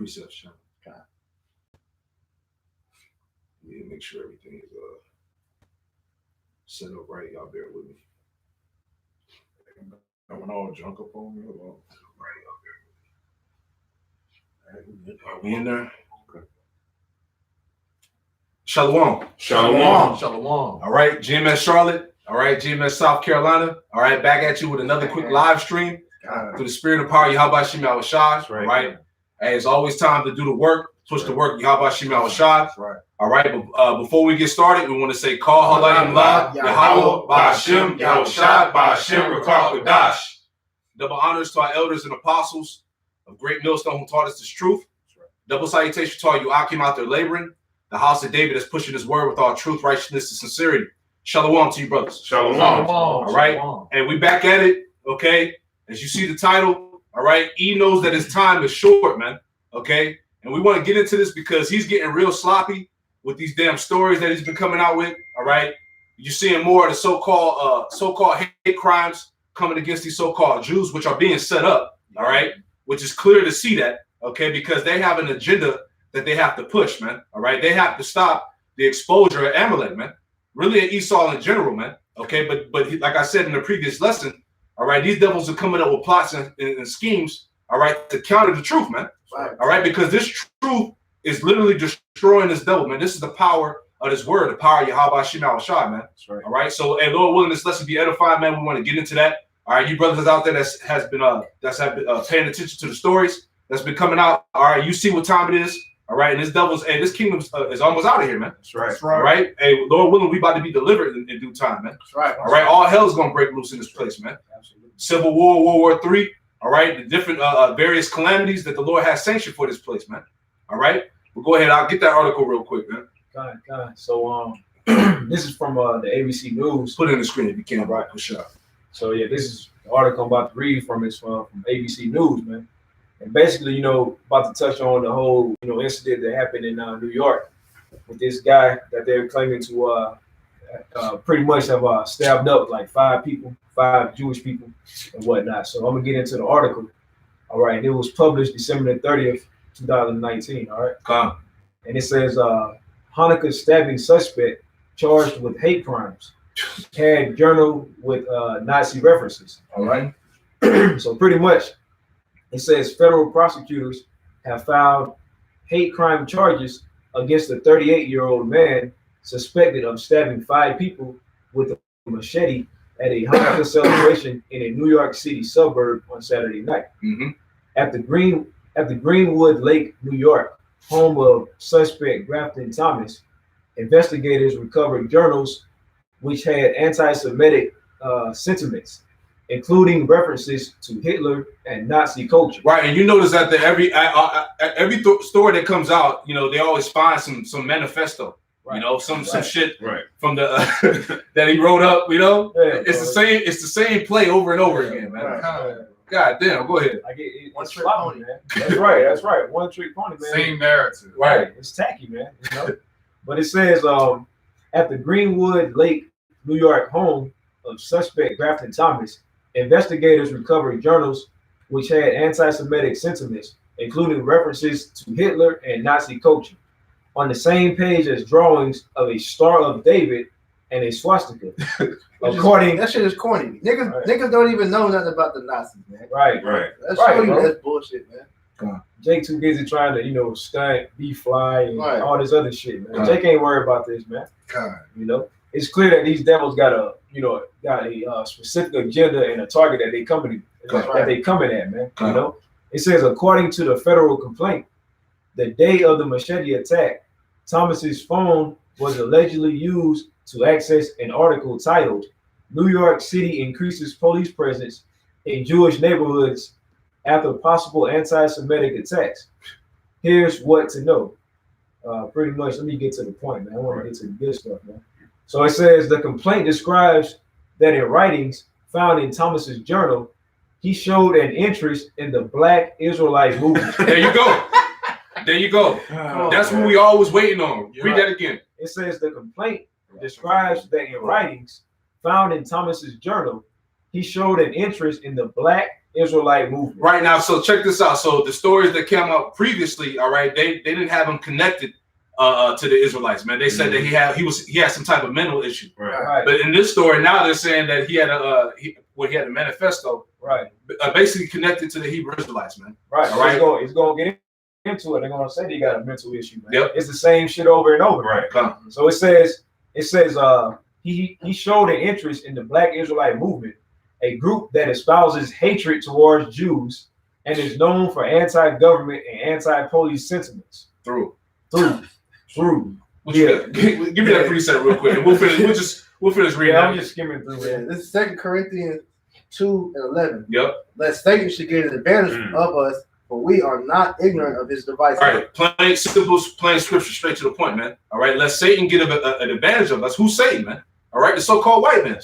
Precepts channel. Okay. Need to make sure everything is set up right. Y'all bear with me. I went all drunk up on me. Are we in there? Okay. Shalom. Shalom. Shalom. All right, GMS Charlotte. All right, GMS South Carolina. All right, back at you with another quick live stream through the spirit and power of Yahweh Shem Yahushua. All right. Hey, it's always time to do the work. Push the work. Yahweh Shem Yahushua. Right. All right, but before we get started, we want to say Call Halayim La Yahweh Ba'Shem Yahushua Ba'Shem Rakar Kodash. Double honors to our elders and apostles of Great Millstone who taught us this truth. Double salutation to all you Akim out there laboring. The house of David is pushing his word with all truth, righteousness, and sincerity. Shalom to you, brothers. Shalom. All right. And we back at it. Okay. As you see the title. All right. E knows that his time is short, man. Okay. And we want to get into this because he's getting real sloppy with these damn stories that he's been coming out with. All right. You're seeing more of the so-called hate crimes coming against these so-called Jews, which are being set up. All right. Which is clear to see that. Okay. Because they have an agenda that they have to push, man. All right. They have to stop the exposure of Amalek, man. Really at Esau in general, man. Okay. But like I said in the previous lesson, all right, these devils are coming up with plots and schemes, all right, to counter the truth, man. Right. All right. Because this truth is literally destroying this devil, man. This is the power of this word, the power of Yahweh Shem Yahushua, man. That's right. All right. So, hey, Lord willing, this lesson be edifying, man. We want to get into that. All right. You brothers out there that's been paying attention to the stories that's been coming out. All right. You see what time it is. All right, and this kingdom is almost out of here, man. That's right. That's right. All right. Hey, Lord willing, we about to be delivered in due time, man. That's right. All right. All hell is gonna break loose in this place, man. Absolutely. Civil War, World War III. All right. The different various calamities that the Lord has sanctioned for this place, man. All right. Well, go ahead. I'll get that article real quick, man. God. So this is from the ABC News. Put it in the screen if you can. Right. Push up. So yeah, this is the article I'm about to read from. It's from ABC News, man. And basically, about to touch on the whole, incident that happened in New York with this guy that they're claiming to pretty much have stabbed up like 5 Jewish people and whatnot. So I'm gonna get into the article. All right, and it was published December the 30th, 2019. All right. And it says Hanukkah stabbing suspect charged with hate crimes had journal with Nazi references. All right. So pretty much. It says federal prosecutors have filed hate crime charges against a 38-year-old man suspected of stabbing 5 people with a machete at a Hanukkah celebration in a New York City suburb on Saturday night. Mm-hmm. At the Greenwood Lake, New York, home of suspect Grafton Thomas, investigators recovered journals which had anti-Semitic sentiments, including references to Hitler and Nazi culture. Right, and you notice that every story that comes out, they always find some manifesto, right. Some shit from the that he wrote up. It's the same play over and over again, man. Right. God damn, go ahead. One trick pony, man. That's right. One trick pony, man. Same narrative. Right. It's tacky, man. But it says at the Greenwood Lake, New York home of suspect Grafton Thomas, investigators recovered journals which had anti-Semitic sentiments, including references to Hitler and Nazi culture, on the same page as drawings of a Star of David and a swastika. That shit is corny. Niggas don't even know nothing about the Nazis, man. Right. That's bullshit, man. Jake too busy trying to, stunt, be fly, and all this other shit, man. Jake ain't worried about this, man. It's clear that these devils got a specific agenda and a target that they coming at, man. It says according to the federal complaint, the day of the machete attack, Thomas's phone was allegedly used to access an article titled "New York City Increases Police Presence in Jewish Neighborhoods After Possible Anti-Semitic Attacks." Here's what to know. Pretty much, let me get to the point, man. I want to get to the good stuff, man. So it says the complaint describes that in writings found in Thomas's journal, he showed an interest in the Black Israelite movement. There you go. That's what we always waiting on. Read that again. It says the complaint describes that in writings found in Thomas's journal, he showed an interest in the Black Israelite movement. Right now, so check this out. So the stories that came out previously, all right, they didn't have him connected to the Israelites, man. They said that he had some type of mental issue. Right. But in this story now, they're saying that he had a manifesto, Right. Basically connected to the Hebrew Israelites, man. Right. All right. It's going to get into it. They're going to say they got a mental issue, man. Yep. It's the same shit over and over. Right. So it says he showed an interest in the Black Israelite movement, a group that espouses hatred towards Jews and is known for anti-government and anti-police sentiments. Through. Yeah. Give me that preset real quick, and we'll finish reading. I'm just skimming through it. This is 2 Corinthians 2:11. Yep. Lest Satan should get an advantage of us, for we are not ignorant of his devices. All right, plain scripture, straight to the point, man. All right, let Satan get an advantage of us. Who's Satan, man? All right, the so-called white man.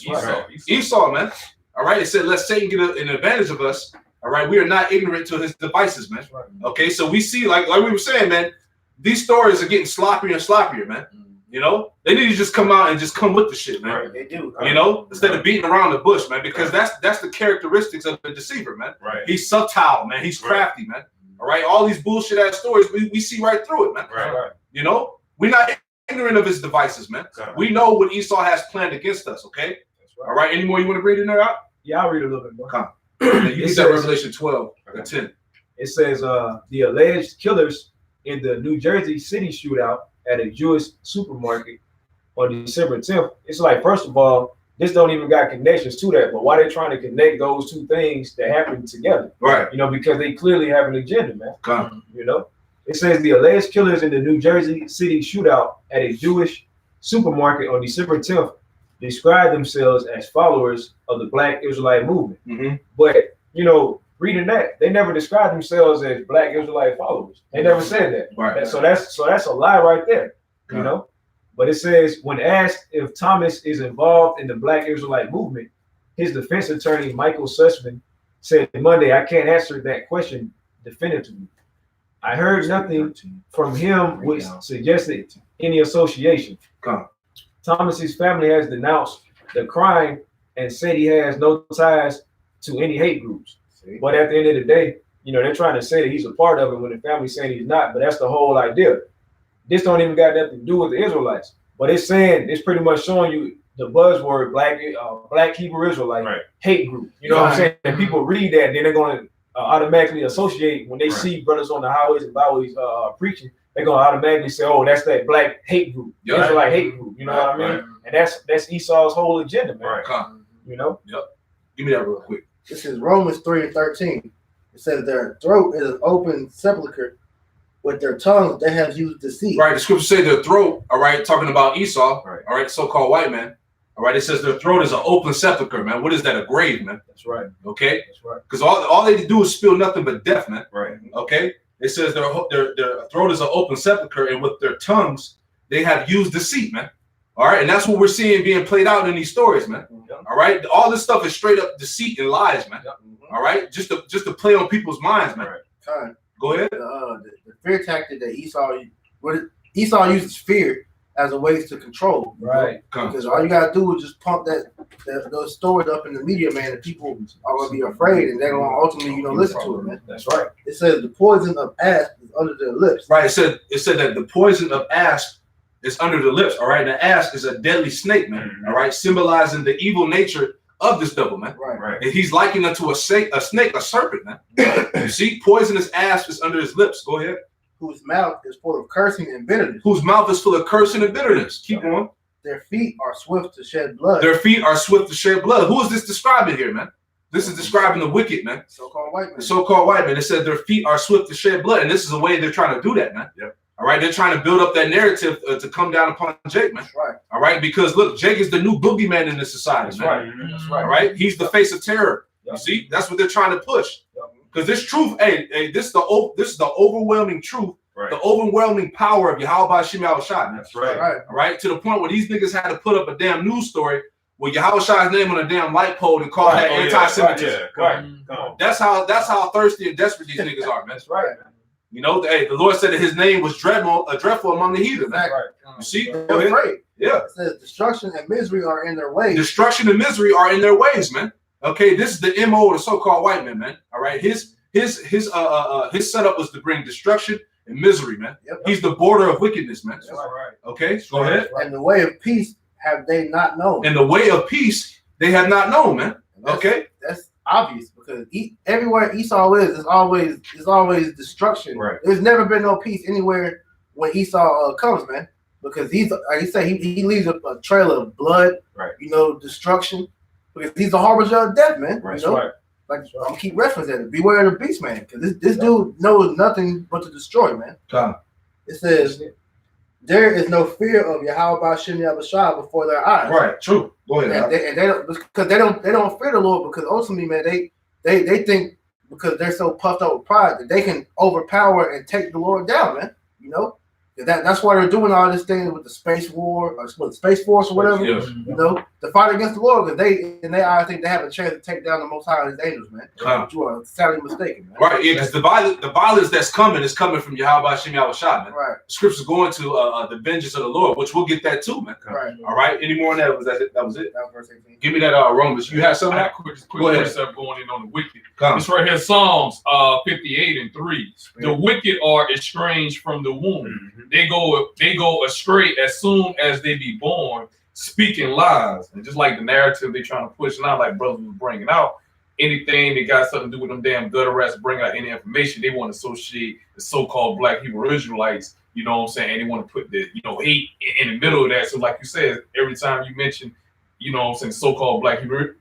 Esau, man. All right, it said let Satan get an advantage of us. All right, we are not ignorant to his devices, man. Okay, so we see, like we were saying, man, these stories are getting sloppier and sloppier, man. You know, they need to just come out and just come with the shit, man. Right, they do. You know, instead of beating around the bush, man, because that's the characteristics of the deceiver, man. Right. He's subtle, man. He's crafty, man. All right, all these bullshit ass stories, we see right through it, man. Right. You know, we're not ignorant of his devices, man. We know what Esau has planned against us, okay? All right, any more you want to read in there out? Yeah, I'll read a little bit more. Come. You said Revelation 12 and 10. It says the alleged killers in the New Jersey City shootout at a Jewish supermarket on December 10th. It's like, first of all, this don't even got connections to that, but why they trying to connect those two things that happened together? Right. You know, because they clearly have an agenda, man. Come. You know, it says the alleged killers in the New Jersey City shootout at a Jewish supermarket on December 10th described themselves as followers of the Black Israelite movement. Mm-hmm. But, you know, reading that, they never described themselves as Black Israelite followers. They never said that. Right. So that's a lie right there. You know. But it says when asked if Thomas is involved in the Black Israelite movement, his defense attorney Michael Sussman said Monday, "I can't answer that question definitively. I heard nothing from him which suggested any association." Thomas's family has denounced the crime and said he has no ties to any hate groups. But at the end of the day, you know, they're trying to say that he's a part of it when the family's saying he's not. But that's the whole idea. This don't even got nothing to do with the Israelites. But it's saying, it's pretty much showing you the buzzword Black Hebrew Israelite hate group. You know what I'm saying? And people read that, and then they're going to automatically associate when they see brothers on the highways and byways preaching. They're going to automatically say, "Oh, that's that Black hate group, Israelite hate group." You know what I mean? And that's Esau's whole agenda, man. You know? Yep. Give me that real quick. This is Romans 3:13. It says their throat is an open sepulcher. With their tongues, they have used deceit. Right. The scripture say their throat, all right, talking about Esau, all right, so-called white man. All right, it says their throat is an open sepulcher, man. What is that? A grave, man. That's right. Okay? That's right. Because all they do is spill nothing but death, man. Right. Okay? It says their throat is an open sepulcher, and with their tongues, they have used deceit, man. All right, and that's what we're seeing being played out in these stories, man. All right, all this stuff is straight up deceit and lies, man. All right, just to play on people's minds, man. Go ahead. The fear tactic that Esau uses fear as a way to control. Right. Because all you gotta do is just pump those stories up in the media, man, and people are gonna be afraid, and they're gonna ultimately, listen to it, man. That's right. It says the poison of asp is under their lips. Right. It said that the poison of asp is under the lips. All right. And the asp is a deadly snake, man. All right, symbolizing the evil nature of this devil, man. Right. And he's likened unto a snake, a serpent, man. You see, poisonous asp is under his lips. Go ahead. Whose mouth is full of cursing and bitterness. Whose mouth is full of cursing and bitterness. Keep going. Their feet are swift to shed blood. Their feet are swift to shed blood. Who is this describing here, man? This is describing the wicked, man. So-called white man. The so-called white man. It said their feet are swift to shed blood. And this is a way they're trying to do that, man. Yep. All right. They're trying to build up that narrative to come down upon Jake, man. That's right. All right. Because look, Jake is the new boogeyman in this society, That's man. right. That's right. All right. He's the face of terror. Yep. You see, that's what they're trying to push. Yep. Because this truth, this is the overwhelming truth. Right. The overwhelming power of Yahweh Shem Yahushua. That's right. All right, to the point where these niggas had to put up a damn news story with Yahushua's name on a damn light pole and call that anti-Semitism. Come on. That's how thirsty and desperate these niggas are, man. That's right. You know, the Lord said that His name was dreadful among the heathen. Man. Right. You see, They're afraid. Yeah. It says destruction and misery are in their ways. Destruction and misery are in their ways, man. Okay, this is the MO of the so-called white man. All right, his setup was to bring destruction and misery, man. Yep. He's the border of wickedness, man. That's right. Okay, go ahead. And the way of peace have they not known. And the way of peace they have not known, man. Okay, that's obvious because everywhere Esau is always destruction. Right. There's never been no peace anywhere when Esau comes, man. Because he's like you say, he leaves a trail of blood, Right. Destruction. Because he's the harbinger of death, man. Right. Right. Like I'm keep referencing it. Beware of the beast, man. Because this dude knows nothing but to destroy, man. It says there is no fear of Yahweh Ba'Shem Yahushua before their eyes. right, true. Go ahead. And they don't because they don't fear the Lord because ultimately, man, they think because they're so puffed up with pride that they can overpower and take the Lord down, man. That's why they're doing all this thing with the space war or the space force or whatever. Yes. To fight against the Lord because I think they have a chance to take down the Most High and His angels, man. But you are sadly mistaken, man. Right, because the violence that's coming is coming from Yahweh Hashem Yahushua, man. Right. The scripture's going to the vengeance of the Lord, which we'll get that too, man. Right. All right. Any more on that? That was it. That was verse 18. Give me that Romans. You have I something? had quick Go ahead. precept going in on the wicked. Come. This right here, Psalms 58:3. The wicked are estranged from the womb. They go astray as soon as they be born, speaking lies. And just like the narrative they're trying to push now, like brothers was bringing out, anything that got something to do with them damn gutter rats, bring out any information, they want to associate the so-called Black Hebrew Israelites, you know what I'm saying? And they want to put the, hate in the middle of that. So like you said, every time you mention, you know what I'm saying, so-called Black Hebrew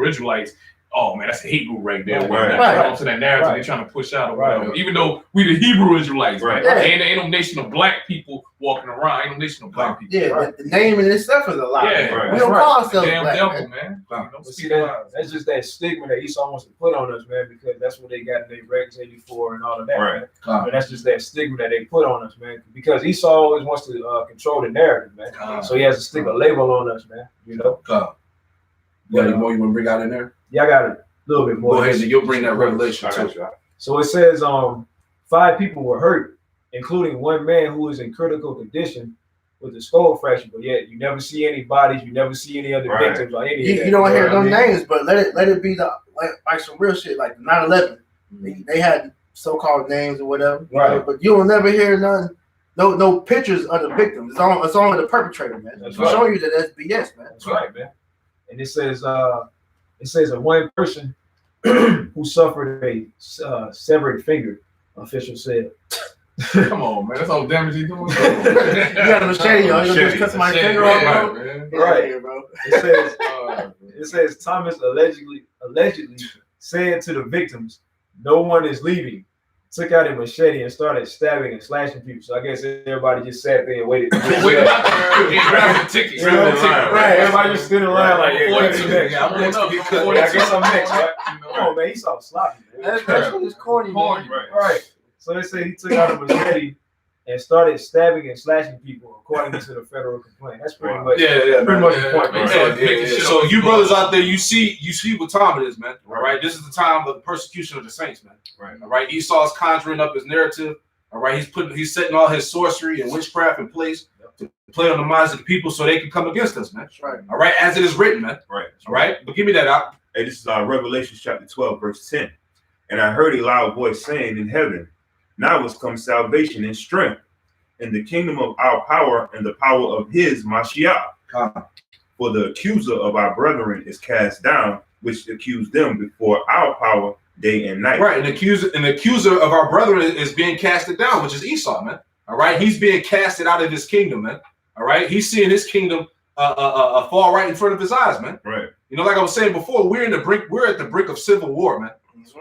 Israelites, oh man, that's a hate group right there. Right. To that narrative they're trying to push out or whatever. Even though we the Hebrew Israelites, Right. man. Ain't no nation of black people walking around. Ain't no nation of black people. Yeah, the name in itself is a lie. Yeah, right. We don't call ourselves Damn black, devil, man. man. But Don't see, speak lies. that's just that stigma that Esau wants to put on us, man, because that's what they got in their Regs 84 and all of that, Right. man. And that's just that stigma that they put on us, man. Because Esau always wants to control the narrative, man. So he has to stick a label on us, man. You got any more you want to bring out in there? Yeah, I got a little bit more. Go ahead, and you'll bring that revelation too. So it says 5 people were hurt, including one man who is in critical condition with a skull fracture, but yet you never see any bodies, you never see any other Right. victims or any of that. You don't hear know what them I mean? names, but let it be like some real shit, like 9/11. They had so-called names or whatever, Right. But you will never hear no pictures of the victims. It's only the perpetrator, man. That's It's right. showing you that that's BS, man. That's right, man. And it says of one person who suffered a severed finger, official said. Come on, man. That's all the damage he's doing. You got a machete, yo. You just cut somebody's finger off, bro. man. Right. Yeah, bro. It says Thomas allegedly said to the victims, "No one is leaving." Took out a machete and started stabbing and slashing people. So I guess everybody just sat there and waited. Grab the ticket. Right. Everybody just stood in line like, yeah, Right. next. Yeah, I'm next to get cut. I guess I'm next, right? Come on, man. He's so sloppy, man. That's just corny, man. Right. So they say he took out a machete and started stabbing and slashing people, according to the federal complaint. That's pretty much pretty much the point, man. So you brothers out there, you see what time it is, man. All right, this is the time of the persecution of the saints, man. Right. All right, Esau's conjuring up his narrative. All right, he's setting all his sorcery and witchcraft in place to play on the minds of the people so they can come against us, man. That's right. All right, as it is written, man. Right. All right, but give me that out. Hey, this is Revelation chapter 12, verse 10. And I heard a loud voice saying in heaven, now is come salvation and strength, in the kingdom of our power and the power of his Mashiach. For the accuser of our brethren is cast down, which accused them before our power day and night. Right, an accuser of our brethren is being casted down, which is Esau, man. All right, he's being casted out of his kingdom, man. All right, he's seeing his kingdom fall right in front of his eyes, man. Right. You know, like I was saying before, we're at the brink of civil war, man.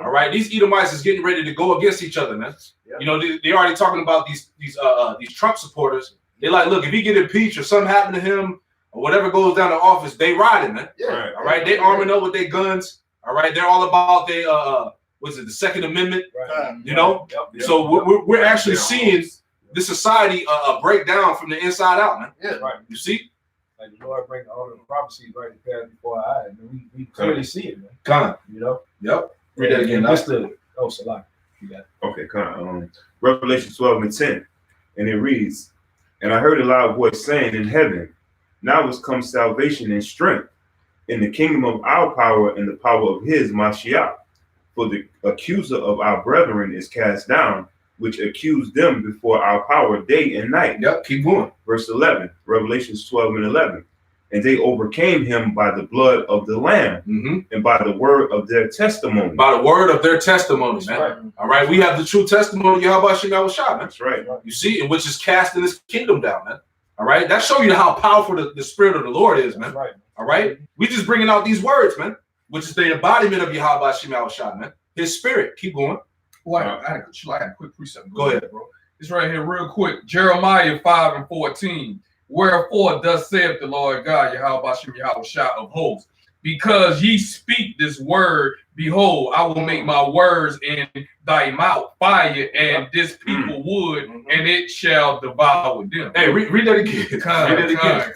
All right, these Edomites is getting ready to go against each other, man. Yep. You know, they already talking about these Trump supporters. They're like, look, if he get impeached or something happen to him or whatever goes down to office, they riding, man. Yeah. Right. All right, they arming up with their guns. All right, they're all about the Second Amendment. Right. You know, Yep. so we're actually seeing this society break down from the inside out, man. Yeah. Right. You see, Like the Lord bring all the prophecies right to pass before our eyes. And we clearly see it, man. kind. You know? Yep. Read that again. Just Salah. You got it. Okay, come Revelation 12 and 10. And it reads, and I heard a loud voice saying in heaven, now is come salvation and strength, in the kingdom of our power and the power of his Mashiach. For the accuser of our brethren is cast down, which accused them before our power day and night. Yep, keep going. Verse 11, Revelations 12 and 11. And they overcame him by the blood of the Lamb and by the word of their testimony. By the word of their testimony, man. Right. All right, we have the true testimony of Yahweh Shem Yahushua, man. That's right. You see, and which is casting this kingdom down, man. All right, that show you how powerful the spirit of the Lord is, man. Right. All right, we just bringing out these words, man, which is the embodiment of Yahweh Shem Yahushua, man. His spirit. Keep going. Well, I had a quick precept. Go ahead, bro. It's right here, real quick. Jeremiah 5 and 14. Wherefore, thus saith the Lord God, Yahweh Shem Yahushua of hosts, because ye speak this word, behold, I will make my words in thy mouth fire, and this people wood, and it shall devour them. Hey, read that again. Read it again.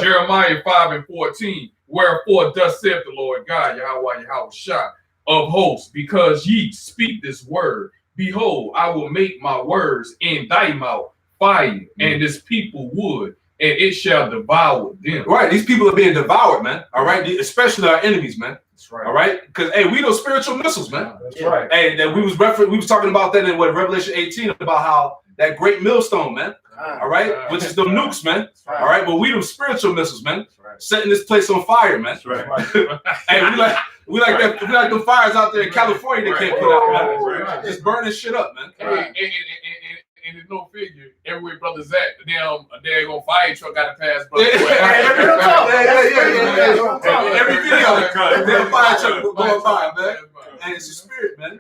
Jeremiah 5 and 14. Wherefore, thus saith the Lord God, Yahweh Yahushua of hosts, because ye speak this word, behold, I will make my words in thy mouth fire, and this people wood, and it shall devour them. Right, these people are being devoured, man. All right, especially our enemies, man. That's right. All right, because hey, we know spiritual missiles, man. That's right. Hey, that we was talking about that in Revelation 18 about how that great millstone, man. All right, which is the nukes, man. All right, but we them spiritual missiles, man. Setting this place on fire, man. That's right. Hey, we like that. We like the fires out there in California they can't put out, man. Right. Just burning shit up, man. And it's no figure. Everywhere brothers at, the damn daggone fire truck got to pass. Yeah. Every video, damn fire truck going by, man. And it's a spirit, man.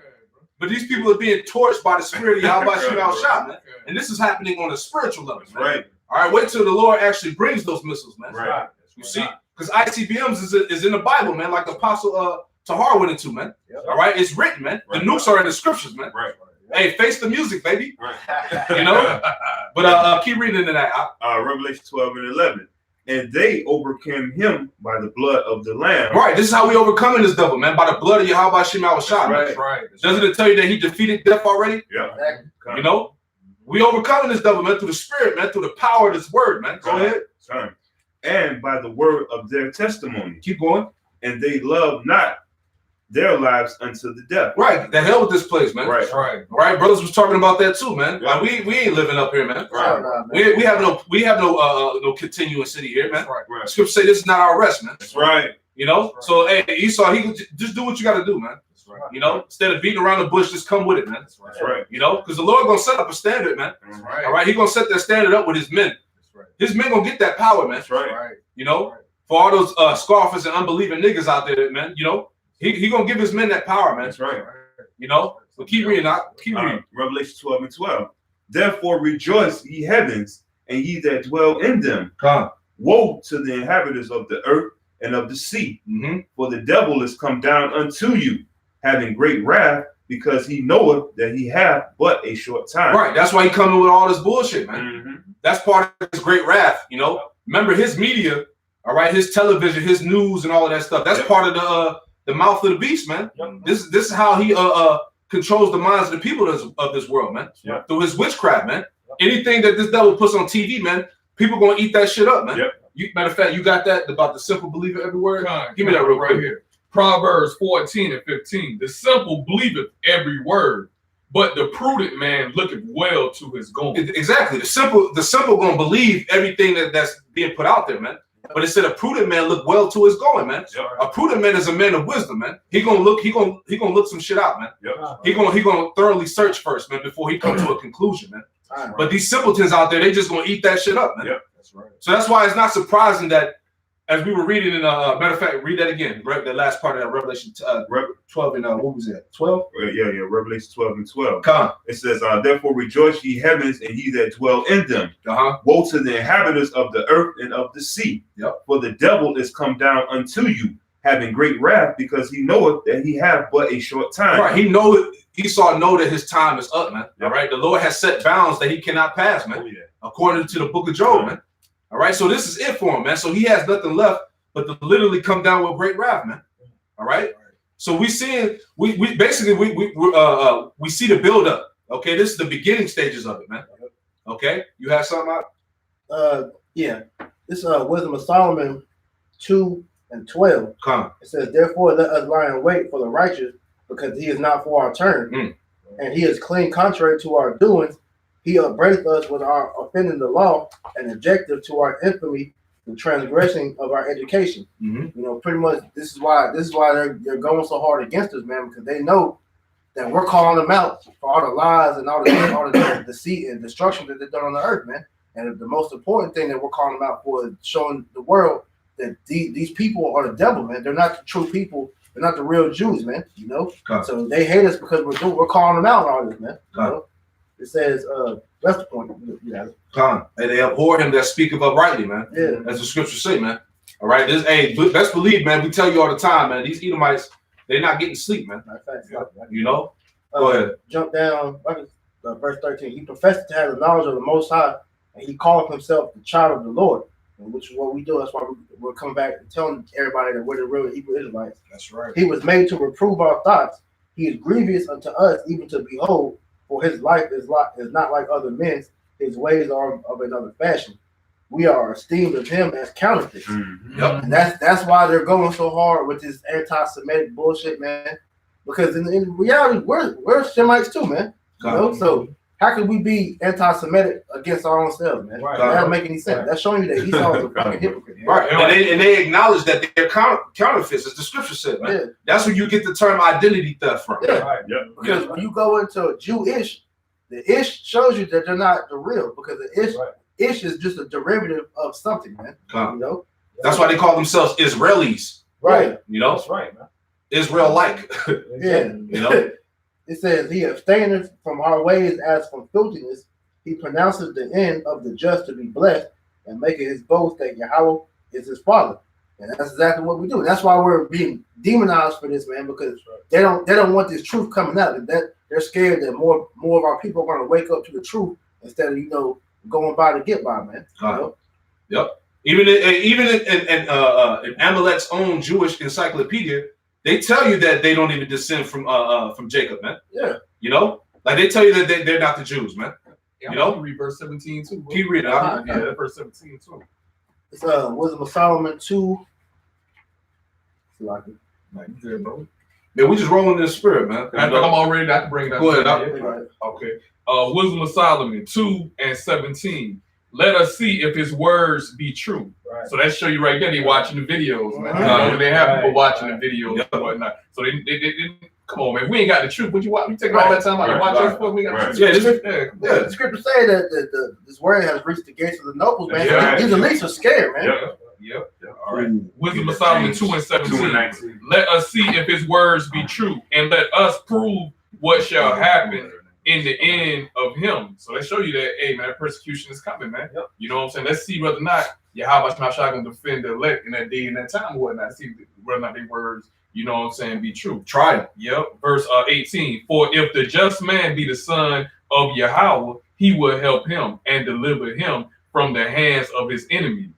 But these people are being torched by the spirit of Yahweh Shem Yahushua, man. And this is happening on a spiritual level, man. Right. All right, wait till the Lord actually brings those missiles, man. Right. You see? Because ICBMs is in the Bible, man, like the Apostle Tahar went into, man. Yep. All right, it's written, man. Right. The nukes are in the scriptures, man. Right. Hey, face the music, baby. Right. You know? But keep reading into that. Revelation 12 and 11. And they overcame him by the blood of the Lamb. Right, this is how we overcoming this devil, man. By the blood of Yahweh Shem Yahushua, man. That's right. Doesn't it tell you that he defeated death already? Yeah. You know? We overcoming this devil, man, through the spirit, man, through the power of this word, man. Go ahead. Son. And by the word of their testimony. Keep going. And they loved not their lives unto the death. Right. The hell with this place, man. Right. That's right. All right, brothers was talking about that too, man. Yeah. Like we ain't living up here, man. Right. We have no continuing city here, man. Right. Right. Scripture say this is not our rest, man. That's right. You know, so hey, Esau, he just do what you got to do, man. That's right. You know, instead of beating around the bush, just come with it, man. That's right. That's right. You know, because the Lord gonna set up a standard, man. That's right. All right, he gonna set that standard up with his men. That's right. His men gonna get that power, man. That's right. Right. You know, for all those scoffers and unbelieving niggas out there, man. You know, he gonna give his men that power, man. That's right. You know, so keep reading, keep reading. Revelation 12 and 12. Therefore rejoice, ye heavens, and ye that dwell in them. Come. Woe to the inhabitants of the earth and of the sea. Mm-hmm. For the devil is come down unto you, having great wrath, because he knoweth that he hath but a short time. Right, that's why he coming with all this bullshit, man. Mm-hmm. That's part of his great wrath, you know. Remember his media, all right, his television, his news, and all of that stuff. That's part of the mouth of the beast, man. This is how he controls the minds of the people of this world, man. Yep. Through his witchcraft, man. Anything that this devil puts on TV, man, people gonna eat that shit up, man. Yep. Matter of fact, you got that about the simple believer everywhere. Give me that real right quick. here. Proverbs 14 and 15. The simple believeth every word, but the prudent man looketh well to his going. Exactly. The simple gonna believe everything that's being put out there, man. But it said a prudent man look well to his going, man. Yep. A prudent man is a man of wisdom, man. He gonna look some shit out, man. Yep. He gonna thoroughly search first, man, before he comes to a conclusion, man. Right. But these simpletons out there, they just gonna eat that shit up, man. Yep. That's right. So that's why it's not surprising that, as we were reading in matter of fact, read that again, right? The last part of that Revelation 12 and what was that? 12? Yeah. Revelation 12 and 12. Come. It says, therefore rejoice ye heavens, and ye that dwell in them. Woe to the inhabitants of the earth and of the sea. Yep. For the devil is come down unto you, having great wrath, because he knoweth that he hath but a short time. Right. Esau know that his time is up, man. Yep. All right. The Lord has set bounds that he cannot pass, man. Oh, yeah. According to the book of Job, man. All right. So this is it for him, man. So he has nothing left but to literally come down with great wrath, man. All right. So we see the build up. Okay. This is the beginning stages of it, man. Okay. You have something out? Yeah. This Wisdom of Solomon 2 and 12. Come. It says, "Therefore let us lie in wait for the righteous, because he is not for our turn, and he is clean contrary to our doings. He upbraideth us with our offending the law, and objective to our infamy, the transgressing of our education." You know, pretty much this is why they're going so hard against us, man, because they know that we're calling them out for all the lies and all the deceit and destruction that they've done on the earth, man. And the most important thing that we're calling them out for is showing the world that these people are the devil, man. They're not the true people. They're not the real Jews, man. You know, so they hate us because we're calling them out on all this, man. You know? It says, that's the point. Yeah. And they abhor him that speaketh uprightly, man. Yeah. As the scriptures say, man. All right. Best believe, man. We tell you all the time, man. These Edomites, they're not getting sleep, man. You know. Go ahead. Jump down, verse 13. He professed to have the knowledge of the Most High, and he called himself the child of the Lord, which is what we do. That's why we're coming back and telling everybody that we're the real Hebrew Israelites. That's right. He was made to reprove our thoughts. He is grievous unto us, even to behold. For his life is not like other men's. His ways are of another fashion. We are esteemed of him as counterfeits. Yep. And that's why they're going so hard with this anti-Semitic bullshit, man. Because in reality, we're Semites too, man. You know? So how could we be anti-Semitic against our own selves, man? That doesn't make any sense. Right. That's showing you that Esau is a fucking hypocrite. Right. And they acknowledge that they're counterfeits, as the scripture said, man. Yeah. That's where you get the term identity theft from. Yeah. Right. Yep. Because when you go into Jewish, the ish shows you that they're not the real, because the ish is just a derivative of something, man. You know? That's why they call themselves Israelis. Right. You know? That's right, man. Israel-like. Yeah. You know? It says, he abstaineth from our ways as from filthiness. He pronounces the end of the just to be blessed, and maketh his boast that Yahweh is his father. And that's exactly what we do. That's why we're being demonized for this, man, because they don't want this truth coming out. That they're scared that more of our people are going to wake up to the truth instead of going by to get by, man. You know? Yep. Even in Amalek's own Jewish encyclopedia, they tell you that they don't even descend from Jacob, man. Yeah. You know, like they tell you that they're not the Jews, man. Yeah, you know, read verse 17 too. Keep reading. Yeah, verse 17 too. It's Wisdom of Solomon 2. Like good, bro. Yeah, we just rolling in the spirit, man. I think I'm all ready. I can bring that. Go ahead. Okay. Wisdom of Solomon 2 and 17. Let us see if his words be true. Right. So that show you right there. They watching the videos, man. You know, they have people watching the videos and whatnot. So they come on, man. We ain't got the truth. What you watch? You take all that time out to watch us? We got the truth. The scripture say that this word has reached the gates of the nobles, man. So these elites are scared, man. Yep. All right. Wisdom of Solomon 2 and 17. Let us see if his words be true, and let us prove what shall happen in the end of him. So let's show you that, hey, man, persecution is coming, man. Yep. You know what I'm saying? Let's see whether or not Yahweh Shah going to defend the elect in that day and that time or whatnot. See whether or not their words, you know what I'm saying, be true. Try it. Yep. Verse 18. For if the just man be the son of Yahweh, he will help him and deliver him from the hands of his enemies.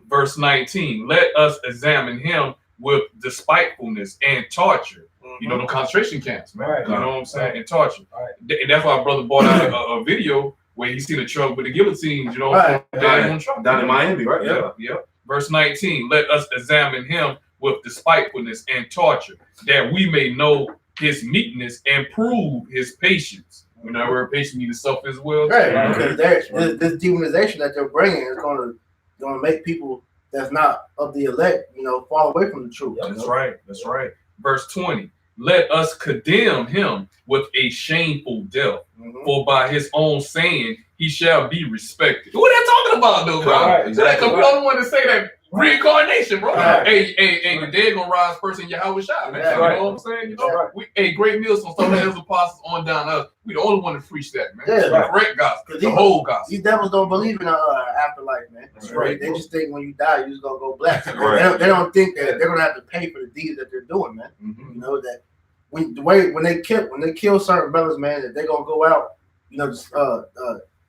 Verse 19. Let us examine him with despitefulness and torture. You know, the concentration camps, man. Right. You know what I'm saying? And torture. Right. And that's why brother brought out a video where he seen a truck with the guillotines, you know, down in Miami, right? Yep. Verse 19, let us examine him with despitefulness and torture, that we may know his meekness and prove his patience. You know, where patience need to suffer as well. Right. Because this demonization that they're bringing is going to make people that's not of the elect, fall away from the truth. Yep, that's right. Verse 20. Let us condemn him with a shameful death, for by his own saying he shall be respected. What they talking about, though, bro? Right, exactly. We don't want to say that reincarnation, bro. Right. Hey, the dead gonna rise first in Yahweh Shah, man. You know what I'm saying? You know, great meals from some of those apostles on down us. We the only one to preach that, man. Yeah, the correct gospel, the whole gospel. These devils don't believe in afterlife, man. That's right. They just think when you die, you're just gonna go black. They don't think that they're gonna have to pay for the deeds that they're doing, man. You know that when they kill certain brothers, man, that they're gonna go out, just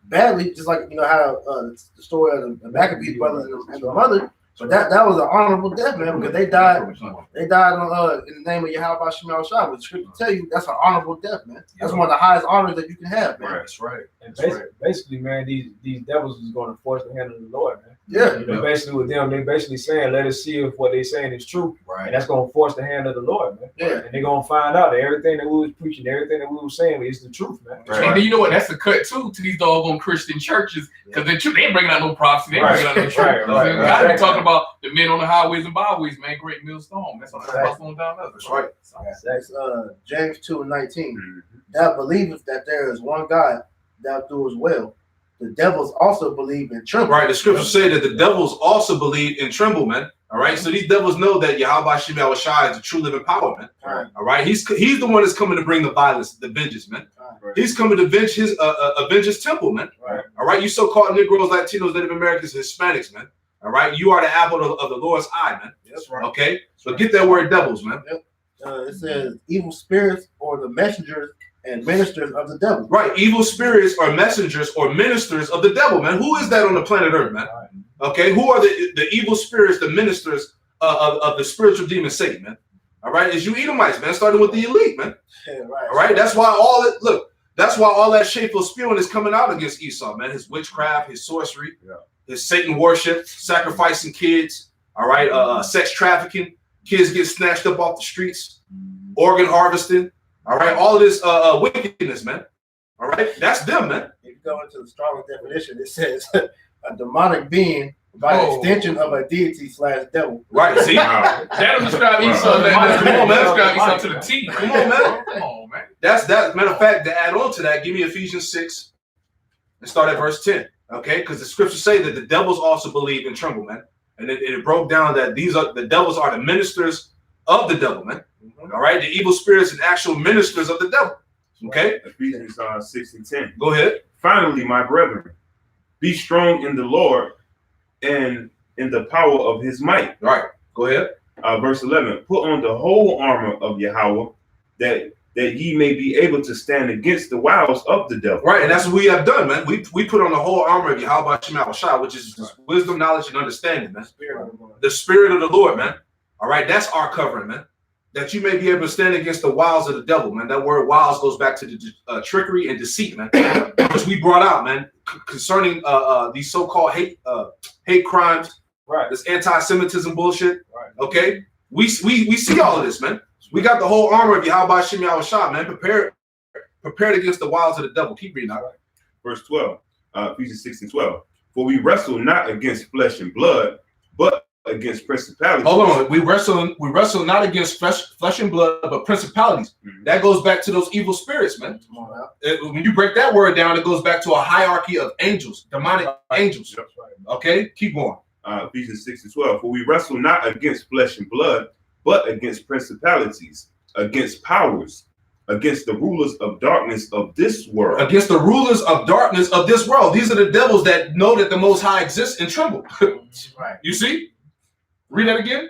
badly, just like how the story of the Maccabees brothers and the mother. But that was an honorable death, man, because they died in the name of Yahweh Shah. Which scripture tell you that's an honorable death, man. That's one of the highest honors that you can have, man. Right, that's right. And basically, man, these devils is going to force the hand of the Lord, man. Yeah. You know, basically with them, they basically saying, let us see if what they're saying is true. Right. And that's gonna force the hand of the Lord, man. Yeah. And they're gonna find out that everything that we was preaching, everything that we was saying is the truth, man. And then you know what? That's the cut too to these doggone Christian churches because they ain't bringing out no prophecy. They ain't bringing out no truth. God be talking about the men on the highways and byways, man. Great millstone. That's what I'm talking about. That's right. That's James 2:19. Thou believest that there is one God, thou doest well. The devils also believe and tremble. Right. The scriptures say that the devils also believe and tremble, man. All right. So these devils know that Yahweh Shem Yahushua is the true living power, man. All right. He's the one that's coming to bring the violence, the vengeance, man. He's coming to avenge his temple, man. All right. You so-called Negroes, Latinos, Native Americans, Hispanics, man. All right. You are the apple of the Lord's eye, man. That's right. Okay. So get that word devils, man. It says evil spirits or the messengers and ministers of the devil. Right. Evil spirits are messengers or ministers of the devil, man. Who is that on the planet Earth, man? Okay. Who are the evil spirits, the ministers of the spiritual demon Satan, man? All right. It's you Edomites, man, starting with the elite, man. Yeah, right. All right. That's why all that shameful spewing is coming out against Esau, man. His witchcraft, his sorcery, his Satan worship, sacrificing kids, all right, sex trafficking, kids get snatched up off the streets, organ harvesting. All right, all of this wickedness, man. All right, that's them, man. If you go into the strongest definition, it says a demonic being by extension of a deity / devil. Right, see? That'll describe Esau. Come on, man. Describe Esau to the T. Come on, man. Come on, man. That's that. Matter of fact, to add on to that, give me Ephesians 6 and start at verse 10. Okay, because the scriptures say that the devils also believe and tremble, man. And it broke down that the devils are the ministers of the devil, man. All right, the evil spirits and actual ministers of the devil. Okay, Ephesians 6:10. Go ahead. Finally, my brethren, be strong in the Lord and in the power of his might. All right, go ahead. Verse 11. Put on the whole armor of Yahweh, that ye may be able to stand against the wiles of the devil. Right, and that's what we have done, man. We put on the whole armor of Yahweh Shem Yahushua, which is wisdom, knowledge, and understanding, man. The spirit of the Lord, man. All right, that's our covering, man. That you may be able to stand against the wiles of the devil, man. That word wiles goes back to the trickery and deceit, man. Which we brought out, man, concerning these so-called hate crimes, right? This anti-Semitism bullshit. Right. Okay, we see all of this, man. We got the whole armor of Yahweh Shem Yahushua, man. Prepared against the wiles of the devil. Keep reading out. Verse 12, Ephesians 6:12. For we wrestle not against flesh and blood, but against principalities. Hold on, we wrestle not against flesh and blood, but principalities. That goes back to those evil spirits, man. When you break that word down, it goes back to a hierarchy of angels, demonic angels. Okay, keep going. Ephesians 6:12. For we wrestle not against flesh and blood, but against principalities, against powers, against the rulers of darkness of this world. Against the rulers of darkness of this world. These are the devils that know that the Most High exists and tremble. Right. You see? Read that again.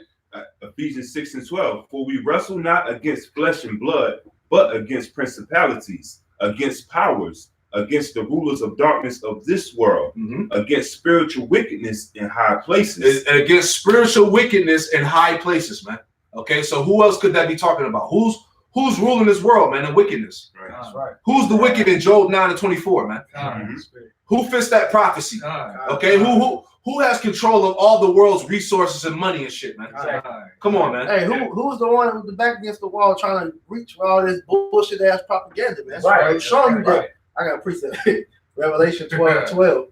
Ephesians 6:12. For we wrestle not against flesh and blood, but against principalities, against powers, against the rulers of darkness of this world, against spiritual wickedness in high places. And against spiritual wickedness in high places, man. Okay, so who else could that be talking about? Who's ruling this world, man, in wickedness? Right. That's right. Who's the wicked in Job 9:24, man? Who fits that prophecy? Okay, who has control of all the world's resources and money and shit, man? Come on, man. Hey, who's the one with the back against the wall trying to reach for all this bullshit ass propaganda, man? Right. I'm showing you that. I got a precept. Revelation 12:12.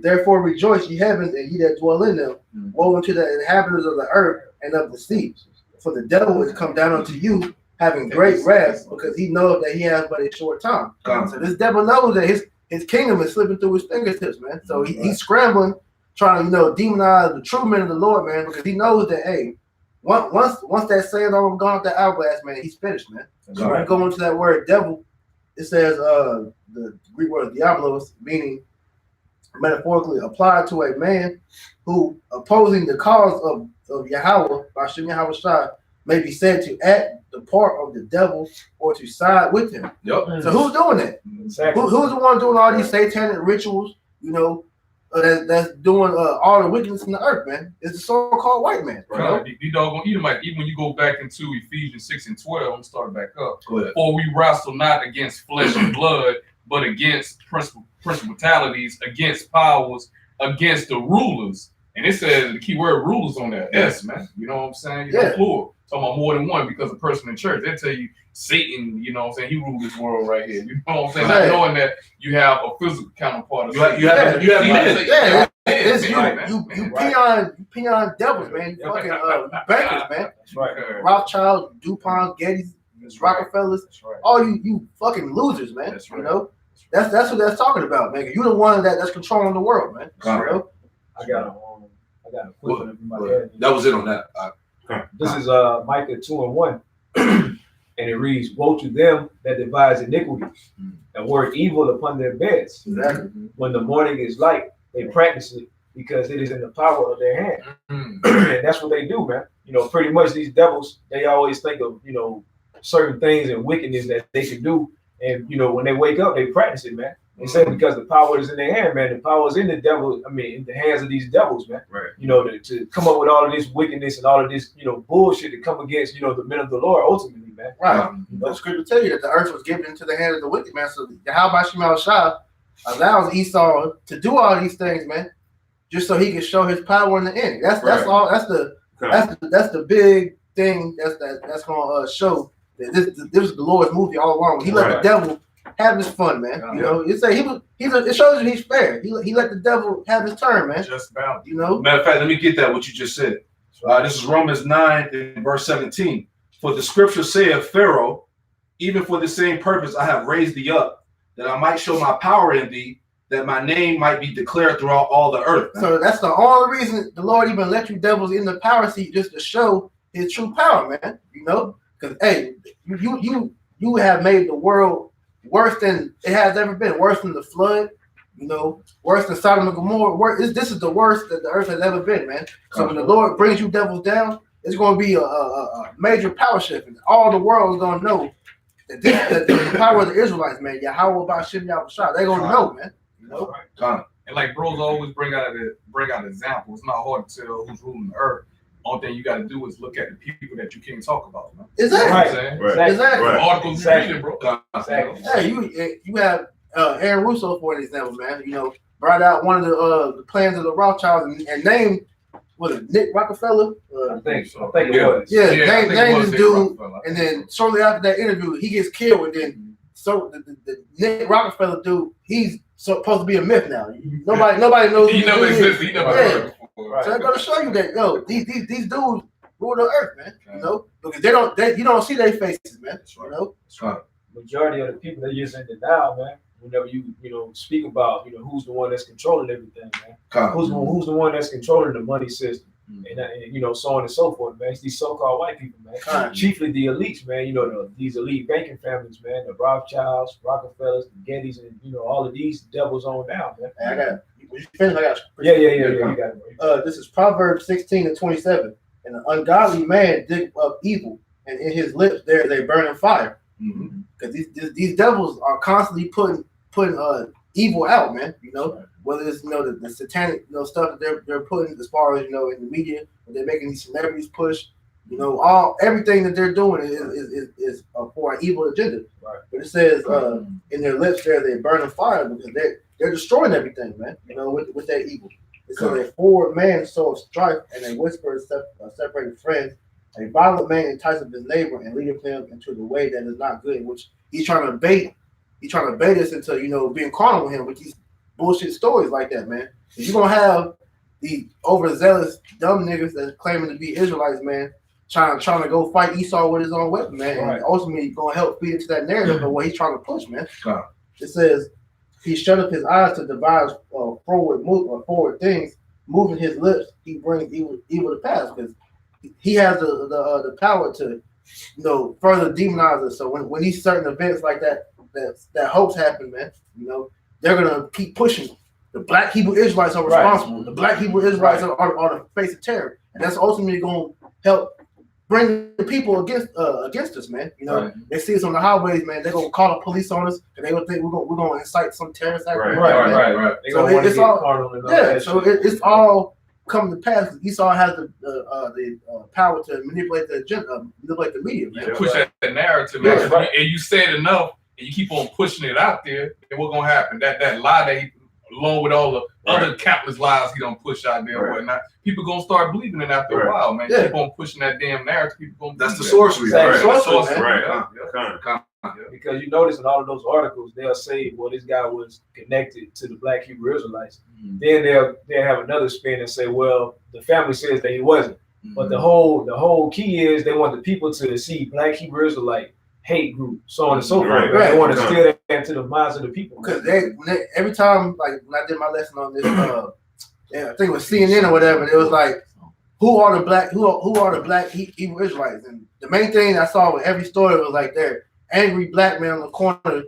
Therefore rejoice, ye heavens, and ye that dwell in them. Woe unto the inhabitants of the earth and of the sea. For the devil is come down unto you, having great wrath, because he knows that he has but a short time. So this devil knows that his kingdom is slipping through his fingertips, man. So he's scrambling, trying to demonize the true men of the Lord, man, because he knows that once that saying all gone off that hourglass, man, he's finished, man. So when you go into that word devil, it says the Greek word diablos, meaning metaphorically applied to a man who opposing the cause of Yahweh, Bashem Yahweh Shai, may be said to act the part of the devil or to side with him. Yep. So who's doing that? Exactly. Who's the one doing all these satanic rituals, that's doing all the wickedness in the earth, man? It's the so-called white man. You doggone Edomite. Even when you go back into Ephesians 6:12, I'm starting back up. Go ahead. For we wrestle not against flesh and blood, but against principalities, against powers, against the rulers. And it says the key word rulers on there. S, man. You know what I'm saying? You know, plural. Talking about more than one because a person in church, they tell you Satan, you know what I'm saying, he rules this world right here. You know what I'm saying? Not knowing that you have a physical counterpart of you have you peon devils, man. You fucking bankers, man. That's right. Rothschild, DuPont, Gettys, Rockefellers, all you fucking losers, man. That's right. You know? That's what that's talking about, man. You're the one that's controlling the world, man. You know? I got a quick one in my head. That was it on that. This is Micah 2:1. And it reads, woe to them that devise iniquity and work evil upon their beds. Exactly. When the morning is light, they practice it because it is in the power of their hand. And that's what they do, man. You know, pretty much these devils, they always think of, you know, certain things and wickedness that they can do. And, you know, when they wake up, they practice it, man. They say because the power is in their hand, man. The power is in the devil. I mean, in the hands of these devils, man. Right. You know, to come up with all of this wickedness and all of this, you know, bullshit to come against, you know, the men of the Lord ultimately, man. Right. The scripture tell you that the earth was given into the hand of the wicked, man. So how about Shemal Shah allows Esau to do all these things, man, just so he can show his power in the end. That's all. That's the big thing that's gonna show that this is the Lord's movie all along. He let the devil have his fun, man. You know, it say it shows you he's fair. He let the devil have his turn, man. Just about. You know. Matter of fact, let me get that what you just said. This is Romans 9 and verse 17. For the scripture saith, Pharaoh, even for the same purpose I have raised thee up, that I might show my power in thee, that my name might be declared throughout all the earth. Man. So that's the only reason the Lord even let you devils in the power seat, just to show his true power, man. You know, because hey, you have made the world worse than it has ever been, worse than the flood, you know, worse than Sodom and Gomorrah. This is the worst that the earth has ever been, man. So when the Lord brings you devils down, it's going to be a major power shift, and all the world is going to know that the power of the Israelites, man. Yahweh Bashim Yahushua, they're going to know, man. You know, and like bros always bring out examples. It's not hard to tell who's ruling the earth. Only thing you got to do is look at the people that you can't talk about, man. Exactly. Exactly. Articles you reading, bro. Exactly. Hey, you have Aaron Russo, for an example, man. You know, brought out one of the plans of the Rothschilds and named, was it Nick Rockefeller? I think it was. Yeah, name this dude, and then shortly after that interview, he gets killed, and then so the Nick Rockefeller dude, he's supposed to be a myth now. Nobody knows. He never existed. He never heard before. Right. So I'm gonna show you that these dudes rule the earth, man. You know, because you don't see their faces, man. You know, majority of the people they just in denial, man. Whenever you speak about who's the one that's controlling everything, man. Who's the one that's controlling the money system, and so on and so forth, man. It's these so-called white people, man. Chiefly the elites, man. These elite banking families, man. The Rothschilds, Rockefellers, the Gettys, and all of these devils on down, man. I got. You finish? I got. Yeah. You got it. This is Proverbs 16:27. And an ungodly man dig up evil, and in his lips there they burn in fire. Because these devils are constantly putting evil out, man. You know, whether it's the satanic stuff that they're putting as far as in the media, when they're making these celebrities push, everything that they're doing is for an evil agenda. Right. But it says in their lips there they burn in fire because they're destroying everything, man. With that evil. It says a forward man sows strife, and a whisper separated friends. A violent man enticeth his neighbor and leadeth him into the way that is not good, which he's trying to bait. He's trying to bait us into being carnal with him with these bullshit stories like that, man. If you're gonna have the overzealous dumb niggas that's claiming to be Israelites, man, trying to go fight Esau with his own weapon, man, and ultimately gonna help feed into that narrative of what he's trying to push, man. It says he shut up his eyes to devise forward things, moving his lips, he brings evil to pass, because he has the power to further demonize us. So when these certain events like that hopes happen, man, they're gonna keep pushing. The Black Hebrew Israelites are responsible. Right. The Black Hebrew Israelites are the face of terror, and that's ultimately gonna help bring the people against us, man. They see us on the highways, man. They're gonna call the police on us, and they gonna think we're gonna incite some terrorist act. Right. So it's all it's all coming to pass because Esau has the power to manipulate the agenda, manipulate the media, man. Push that narrative, man. And you say it enough, and you keep on pushing it out there, and what's gonna happen? That lie that along with all the other countless lies he don't push out there and whatnot, people gonna start believing it after a while, man. Yeah. Keep on pushing that damn narrative. People gonna That's the sorcery. Because you notice in all of those articles, they'll say, well, this guy was connected to the Black Hebrew Israelites. Then they'll have another spin and say, well, the family says that he wasn't. But the whole key is they want the people to see Black Hebrew Israelite hate group, so on and so forth. They want to steal that into the minds of the people. Because every time, like when I did my lesson on this, I think it was CNN or whatever, it was like, who are the Black Hebrew Israelites? And the main thing I saw with every story was like they're angry Black man on the corner,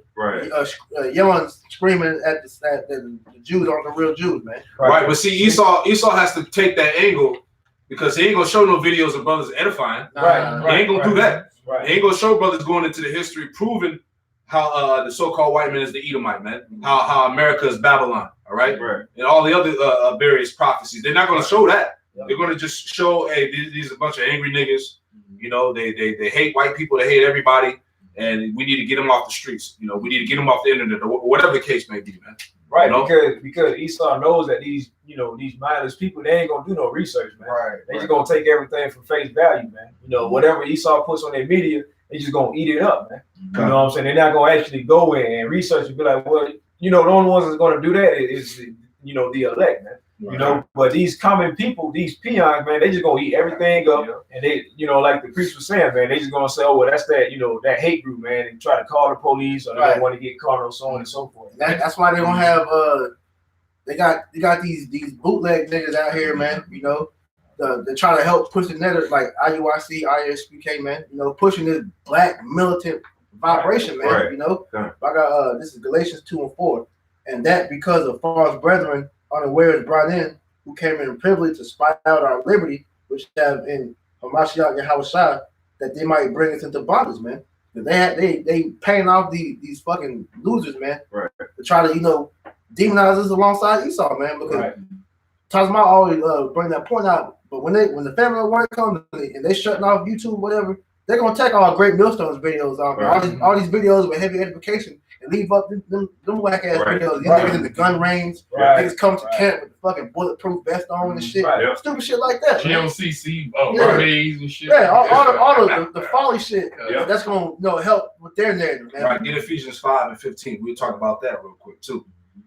yelling, screaming at the Jews, on the real Jews, man. Right, but see, Esau has to take that angle because he ain't gonna show no videos of brothers edifying. He ain't gonna do that. He ain't gonna show brothers going into the history proving how the so-called white man is the Edomite, man. How America is Babylon, all right? And all the other various prophecies. They're not gonna show that. They're gonna just show, hey, these are a bunch of angry niggas. You know, they hate white people, they hate everybody. And we need to get them off the streets. You know, we need to get them off the internet or whatever the case may be, man. Right, you know? because Esau knows that these mindless people, they ain't gonna do no research, man. They just gonna take everything from face value, man. You know, whatever Esau puts on their media, they just gonna eat it up, man. You know what I'm saying? They're not gonna actually go in and research and be like, well, you know, the only ones that's gonna do that is the elect, man. You know, but these common people, these peons, man, they just gonna eat everything up, and they, you know, like the priest was saying, man, they just gonna say, oh, well, that's that, that hate group, man, and try to call the police, or they don't want to get caught, or so on and so forth. That's why they don't have they got these bootleg niggas out here, man. You know, they're trying to help push the net, like IUIC, ISPK, man. You know, pushing this Black militant vibration, man. You know, I got this is Galatians 2:4, and that because of false brethren unawares brought in, who came in privilege to spy out our liberty, which have in Hamashiach Yahushua, that they might bring us into bondage, man. They paying off these fucking losers, man, to try to demonize us alongside Esau, man. Because Tazma always bring that point out, but when the family of work comes and they shutting off YouTube, whatever, they're gonna take all Great Millstones videos off, all these videos with heavy edification. And leave up them whack ass videos. These niggas in the gun range. Niggas come to camp with the fucking bulletproof vest on and shit. Stupid shit like that. GMCC, mermaids and shit. Yeah, all the folly shit. That's gonna help with their narrative, man. Right. Get Ephesians 5:15. We'll talk about that real quick too.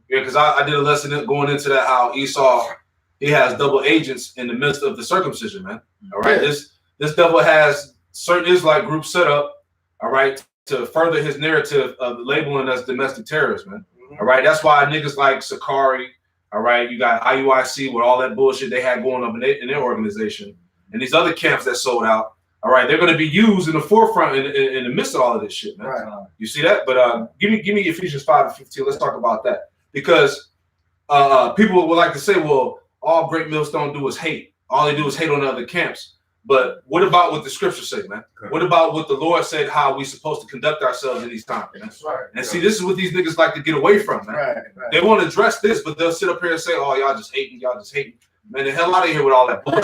Yeah, because I did a lesson going into that, how Esau, he has double agents in the midst of the circumcision, man. All right. This devil has certain Israelite groups set up, all right, to further his narrative of labeling us domestic terrorists, man. All right, that's why niggas like Sakari, all right, you got IUIC with all that bullshit they had going up in their organization, and these other camps that sold out, all right, they're going to be used in the forefront in the midst of all of this shit, man. You see that? But give me Ephesians 5:15. Let's talk about that, because people would like to say, well, all Great Millstone do is hate. All they do is hate on the other camps. But what about what the scriptures say, man? What about what the Lord said, how we supposed to conduct ourselves in these times, man? And see, this is what these niggas like to get away from, man. They want to address this, but they'll sit up here and say, oh, y'all just hating. Man, the hell out of here with all that bullshit.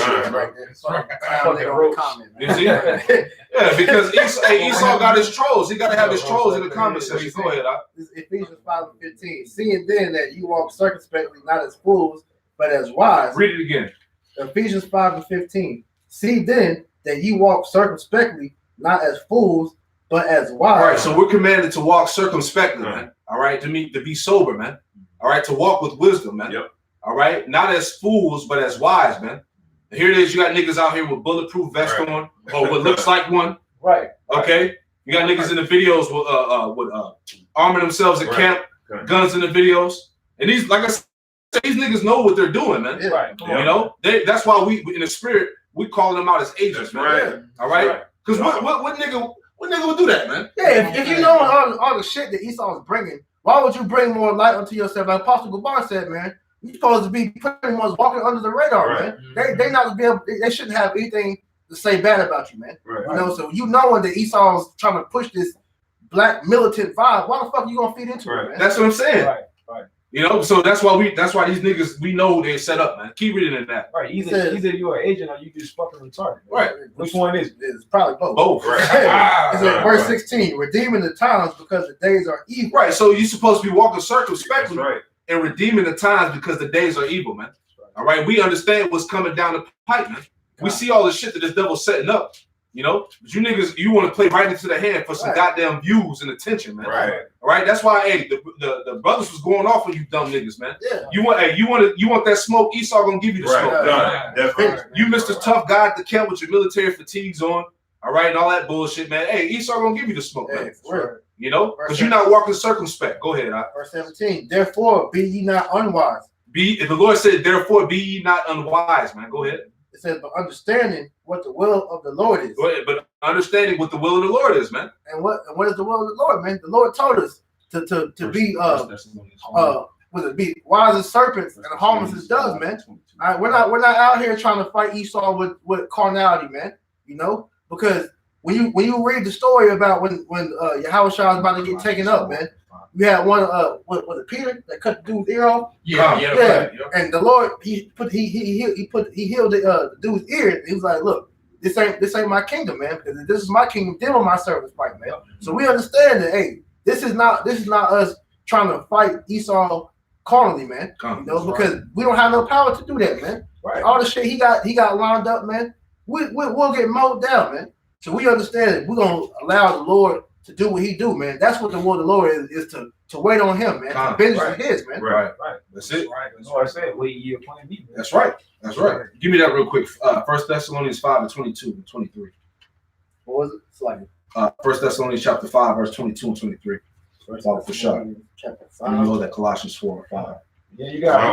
You see? Yeah, because Esau got his trolls. He got to have his trolls in the comment section. Go ahead, This is Ephesians 5:15. Seeing then that you walk circumspectly, not as fools, but as wise. Read it again. Ephesians 5:15. See then that ye walk circumspectly, not as fools, but as wise. All right, so we're commanded to walk circumspectly, man. All right, to be sober, man. All right, to walk with wisdom, man. All right, not as fools, but as wise, man. And here it is, you got niggas out here with bulletproof vest on, or what looks like one. Okay, you got niggas in the videos with arming themselves at camp, guns in the videos, and these, like I said, these niggas know what they're doing, man. You know, that's why we in the spirit. We calling them out as agents, man. All right, because what nigga would do that, man? Yeah, if you know all the shit that Esau is bringing, why would you bring more light onto yourself? Like Apostle Gabar said, man, you're supposed to be pretty much walking under the radar, man. They not be able. They shouldn't have anything to say bad about you, man. You know, so when that Esau's trying to push this Black militant vibe, why the fuck are you gonna feed into it, man? That's what I'm saying. You know, so that's why these niggas, we know they're set up, man. Keep reading in that. Either you're an agent or you just fucking retarded. Which one is it? It's probably both. Both. It's in verse 16, redeeming the times because the days are evil. Right. So you're supposed to be walking circumspectly. and redeeming the times because the days are evil, man. All right, we understand what's coming down the pipe, man. We see all the shit that this devil's setting up, you know. But you niggas, you want to play right into the hand for some goddamn views and attention, man. Right. All right. That's why, hey, the brothers was going off on you dumb niggas, man. Yeah. You want that smoke? Esau gonna give you the smoke. Done. Definitely. You Mr. Tough Guy at the camp with your military fatigues on, all right, and all that bullshit, man. Hey, Esau gonna give you the smoke, man. You know, because you're not walking circumspect. Go ahead. Verse 17. Therefore, be ye not unwise. If the Lord said, therefore, be ye not unwise, man. Go ahead. It says, but understanding what the will of the Lord is. Go ahead. But understanding what the will of the Lord is, man. And what is the will of the Lord, man? The Lord told us to be be wise as serpents and harmless as doves, man. All right, we're not out here trying to fight Esau with carnality, man. You know, because when you read the story about when Yahushua was about to get taken up, man, you had one was it Peter that cut the dude's ear off? Yeah. And the Lord he healed the dude's ear. He was like, look, this ain't my kingdom, man. Because if this is my kingdom, then with my servants fight, man. So we understand that, hey, this is not us trying to fight Esau carnally, man. You know, because we don't have no power to do that, man. Right. All the shit he got lined up, man. We'll get mowed down, man. So we understand that we're gonna allow the Lord to do what he do, man. That's what the word of the Lord is to wait on him, man. The vengeance is his, man. Right. That's it. That's what I said. Wait year plan B. That's right. Give me that real quick. 1 Thessalonians 5:22 and 23. What was it? It's like 1 Thessalonians chapter 5, verse 22 and 23. For sure. Chapter And 5. you know that Colossians 4 and 5. Yeah, you got a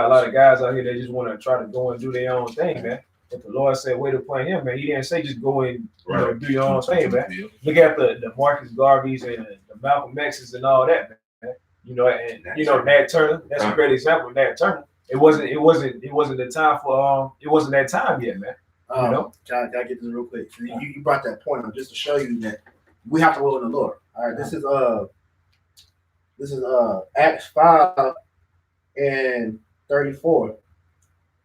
lot of guys out here that just want to try to go and do their own thing, man. But the Lord said, wait upon him, man. He didn't say just go and do your own thing, man. Look at the Marcus Garveys and the Malcolm X's and all that, man. You know, and Nat Turner. That's a great example of Nat Turner. It wasn't the time for it wasn't that time yet, man. You know? Can I get this real quick? So you brought that point up just to show you that we have to will the Lord. All right, this is Acts 5 and 34.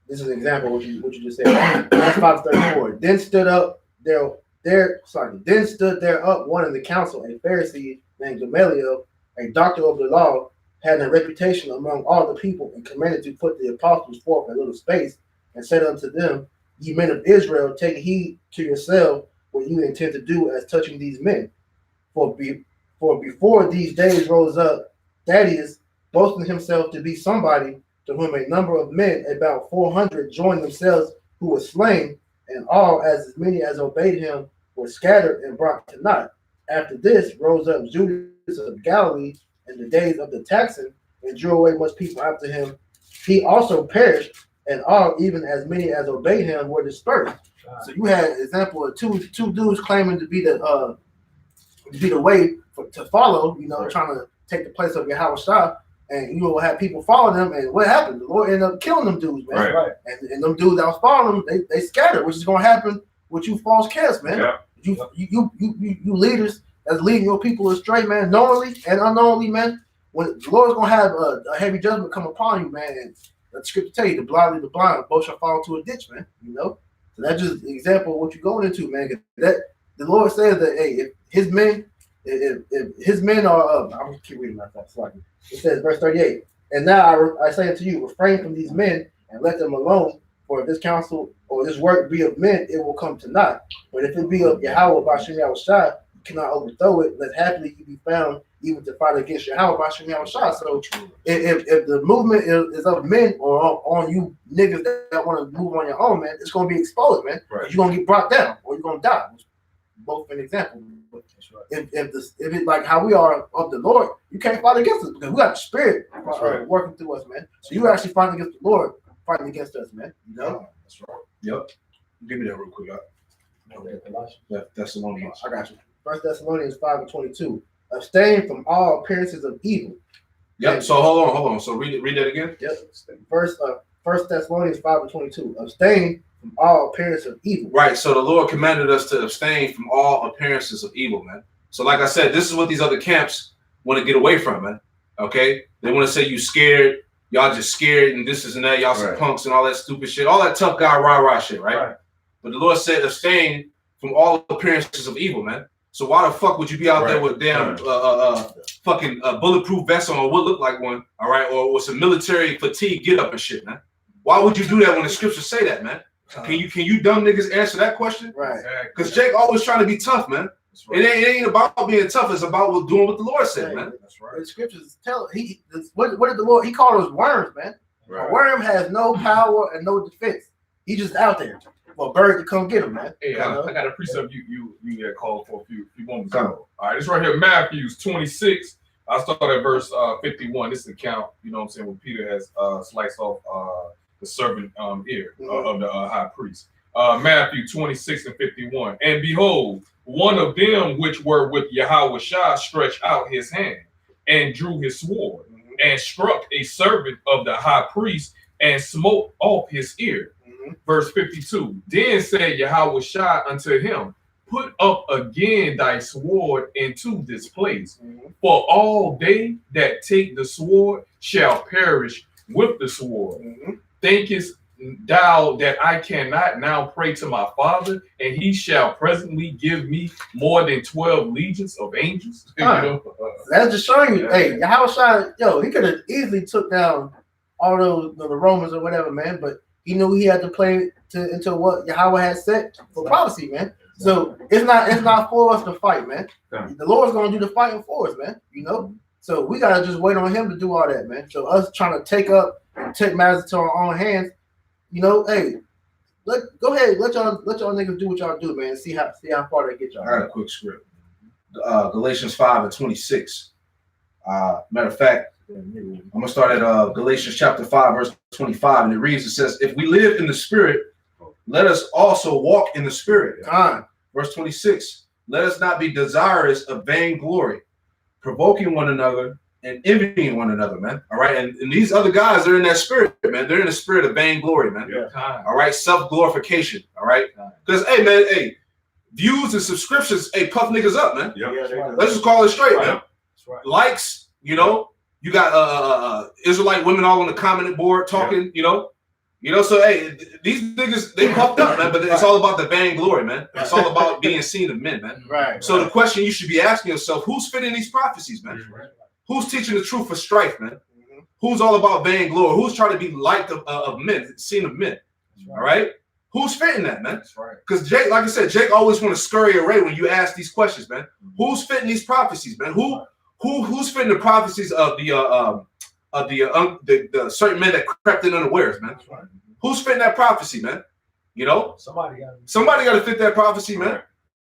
This is an example of what you just said. Acts 5:34. Then stood there up one in the council, a Pharisee named Gamaliel, a doctor of the law, had a reputation among all the people, and commanded to put the apostles forth a little space, and said unto them, Ye men of Israel, take heed to yourselves what you intend to do as touching these men. For before these days rose up Thaddeus, boasting himself to be somebody, to whom a number of men, about 400, joined themselves, who were slain, and all as many as obeyed him were scattered and brought to naught. After this rose up Judas of Galilee in the days of the taxing, and drew away much people after him. He also perished, and all, even as many as obeyed him, were dispersed. So you had an example of two dudes claiming to be the way to follow, you know, trying to take the place of Yahushua. And you will have people follow them, and what happened? The Lord ended up killing them dudes, man. Right. And them dudes that was following them, they scattered, which is gonna happen with you false cats, man. Yeah. You leaders that's leading your people astray, man, knowingly and unknowingly, man. When the Lord's gonna have a heavy judgment come upon you, man. And the scripture tell you, the blind lead the blind, both shall fall into a ditch, man. You know, so that's just an example of what you're going into, man. That the Lord says that, hey, if his men are, I'm gonna keep reading my thoughts. It says, verse 38, and now I say unto you, refrain from these men and let them alone, for if this counsel or this work be of men, it will come to naught. But if it be of Yahweh Bashem Yahushua, you cannot overthrow it, lest happily you be found even to fight against Yahweh Bashem Yahushua. So if the movement is of men or on you niggas that want to move on your own, man, it's going to be exposed, man. Right. You're going to get brought down or you're going to die. Both an example. If it's like how we are of the Lord, you can't fight against us because we got the Spirit working through us, man. So you actually fighting against the Lord, fighting against us, man. You know? That's right. Yep. Give me that real quick. Thessalonians. I got you. 1 Thessalonians 5:22. Abstain from all appearances of evil. Yep. So hold on. So read that again. Yep. First Thessalonians 5:22. Abstain from all appearances of evil. Right. So the Lord commanded us to abstain from all appearances of evil, man. So like I said, this is what these other camps want to get away from, man. Okay? They want to say you scared, y'all just scared, and this is and that, y'all some punks and all that stupid shit, all that tough guy rah-rah shit, right? But the Lord said abstain from all appearances of evil, man. So why the fuck would you be out there with damn fucking bulletproof vest on, or what looked like one, all right, or some military fatigue get up and shit, man? Why would you do that when the scriptures say that, man? Can you dumb niggas answer that question? Right. Because Jake always trying to be tough, man. Right. It ain't about being tough. It's about doing what the Lord said, man. That's right. The scriptures tell what did the Lord? He called us worms, man. Right. A worm has no power and no defense. He just out there for a bird to come get him, man. Hey, I got a precept you had called for a few moments ago. All right, this right here, Matthew 26. I'll start at verse 51. This is the account, you know what I'm saying, when Peter has sliced off the servant ear of the high priest. Matthew 26 and 51. And behold, one of them which were with Yahweh stretched out his hand and drew his sword and struck a servant of the high priest and smote off his ear. Verse 52. Then said Yahweh unto him, put up again thy sword into this place, for all they that take the sword shall perish with the sword. Thinkest thou that I cannot now pray to my Father, and he shall presently give me more than 12 legions of angels? That's just showing you, hey, Yahweh, he could have easily took down all those the Romans or whatever, man, but he knew he had to play into what Yahweh had set for prophecy, man. So it's not for us to fight, man. The Lord's gonna do the fighting for us, man. You know, so we gotta just wait on him to do all that, man. So us trying to take matters into our own hands, you know, hey, go ahead, let y'all niggas do what y'all do, man. See how far they get y'all. I got a quick script. Galatians 5 and 26. Matter of fact, I'm gonna start at Galatians chapter 5, verse 25, and it reads, it says, if we live in the spirit, let us also walk in the spirit. Verse 26, let us not be desirous of vainglory, provoking one another and envying one another, man. All right. And these other guys, they're in that spirit, man. They're in the spirit of vainglory, man. Yeah. All right. Self-glorification. All right. Because, hey, man, hey, views and subscriptions, hey, puff niggas up, man. Let's just call it straight, man. Likes, you know, you got Israelite women all on the comment board talking, you know, so hey, these niggas, they puffed up, man, but it's all about the vainglory, man. It's all about being seen of men, man. So the question you should be asking yourself, who's fitting these prophecies, man? Who's teaching the truth for strife, man? Who's all about vainglory? Who's trying to be liked of men, seen of men? All right? Who's fitting that, man? Because Jake, like I said, Jake always want to scurry away when you ask these questions, man. Who's fitting these prophecies, man? Who's fitting the prophecies of the certain men that crept in unawares, man? Who's fitting that prophecy, man? You know, somebody got to fit that prophecy, man.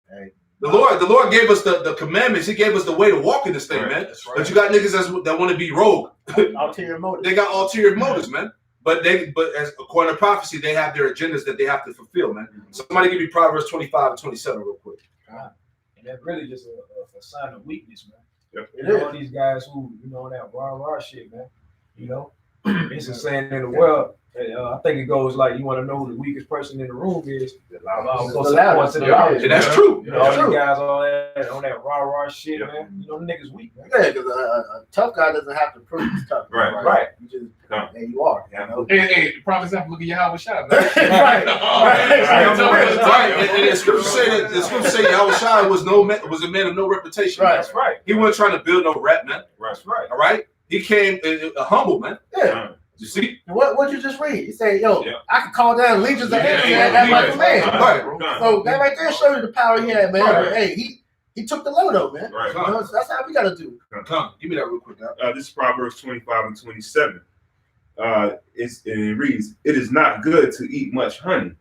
Hey. The Lord gave us the commandments. He gave us the way to walk in this thing, man. But you got niggas that want to be rogue. Ulterior motives. They got ulterior motives, man. But as according to prophecy, they have their agendas that they have to fulfill, man. Somebody give me Proverbs 25 and 27 real quick. And that's really just a sign of weakness, man. Yep. You know, all these guys who, you know, that rah shit, man. You know, it's a saying in the world. I think it goes like, you want to know who the weakest person in the room is. That's true. You know, all these guys on that rah shit, man. You know, the niggas weak, man. Yeah, because a tough guy doesn't have to prove he's tough. Right. You just, there you are. You know? Hey, prime example, look at Yahweh Shai. Right. And the scripture say Yahweh Shai was a man of no reputation. Right. That's right. He wasn't trying to build no rep, man. That's right. All right. He came a humble man. Yeah. You see? What you just read? You say, yo, I can call down legions of angels and like a man. Right. So that right there shows you the power he had, man. Right. But, hey, he took the load up, man. Right. You know, so that's how we gotta do. Come, give me that real quick. This is Proverbs 25 and 27. It reads, it is not good to eat much honey.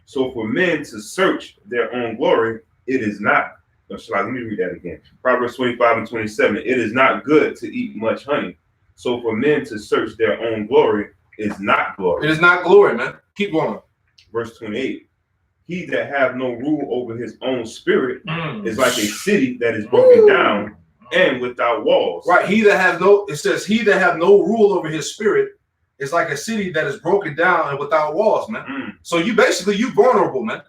So for men to search their own glory, it is not. Let me read that again. Proverbs 25 and 27. It is not good to eat much honey. So for men to search their own glory is not glory. It is not glory, man. Keep going. Verse 28. He that have no rule over his own spirit is like a city that is broken down and without walls. Right. It says he that have no rule over his spirit is like a city that is broken down and without walls, man. So you vulnerable, man.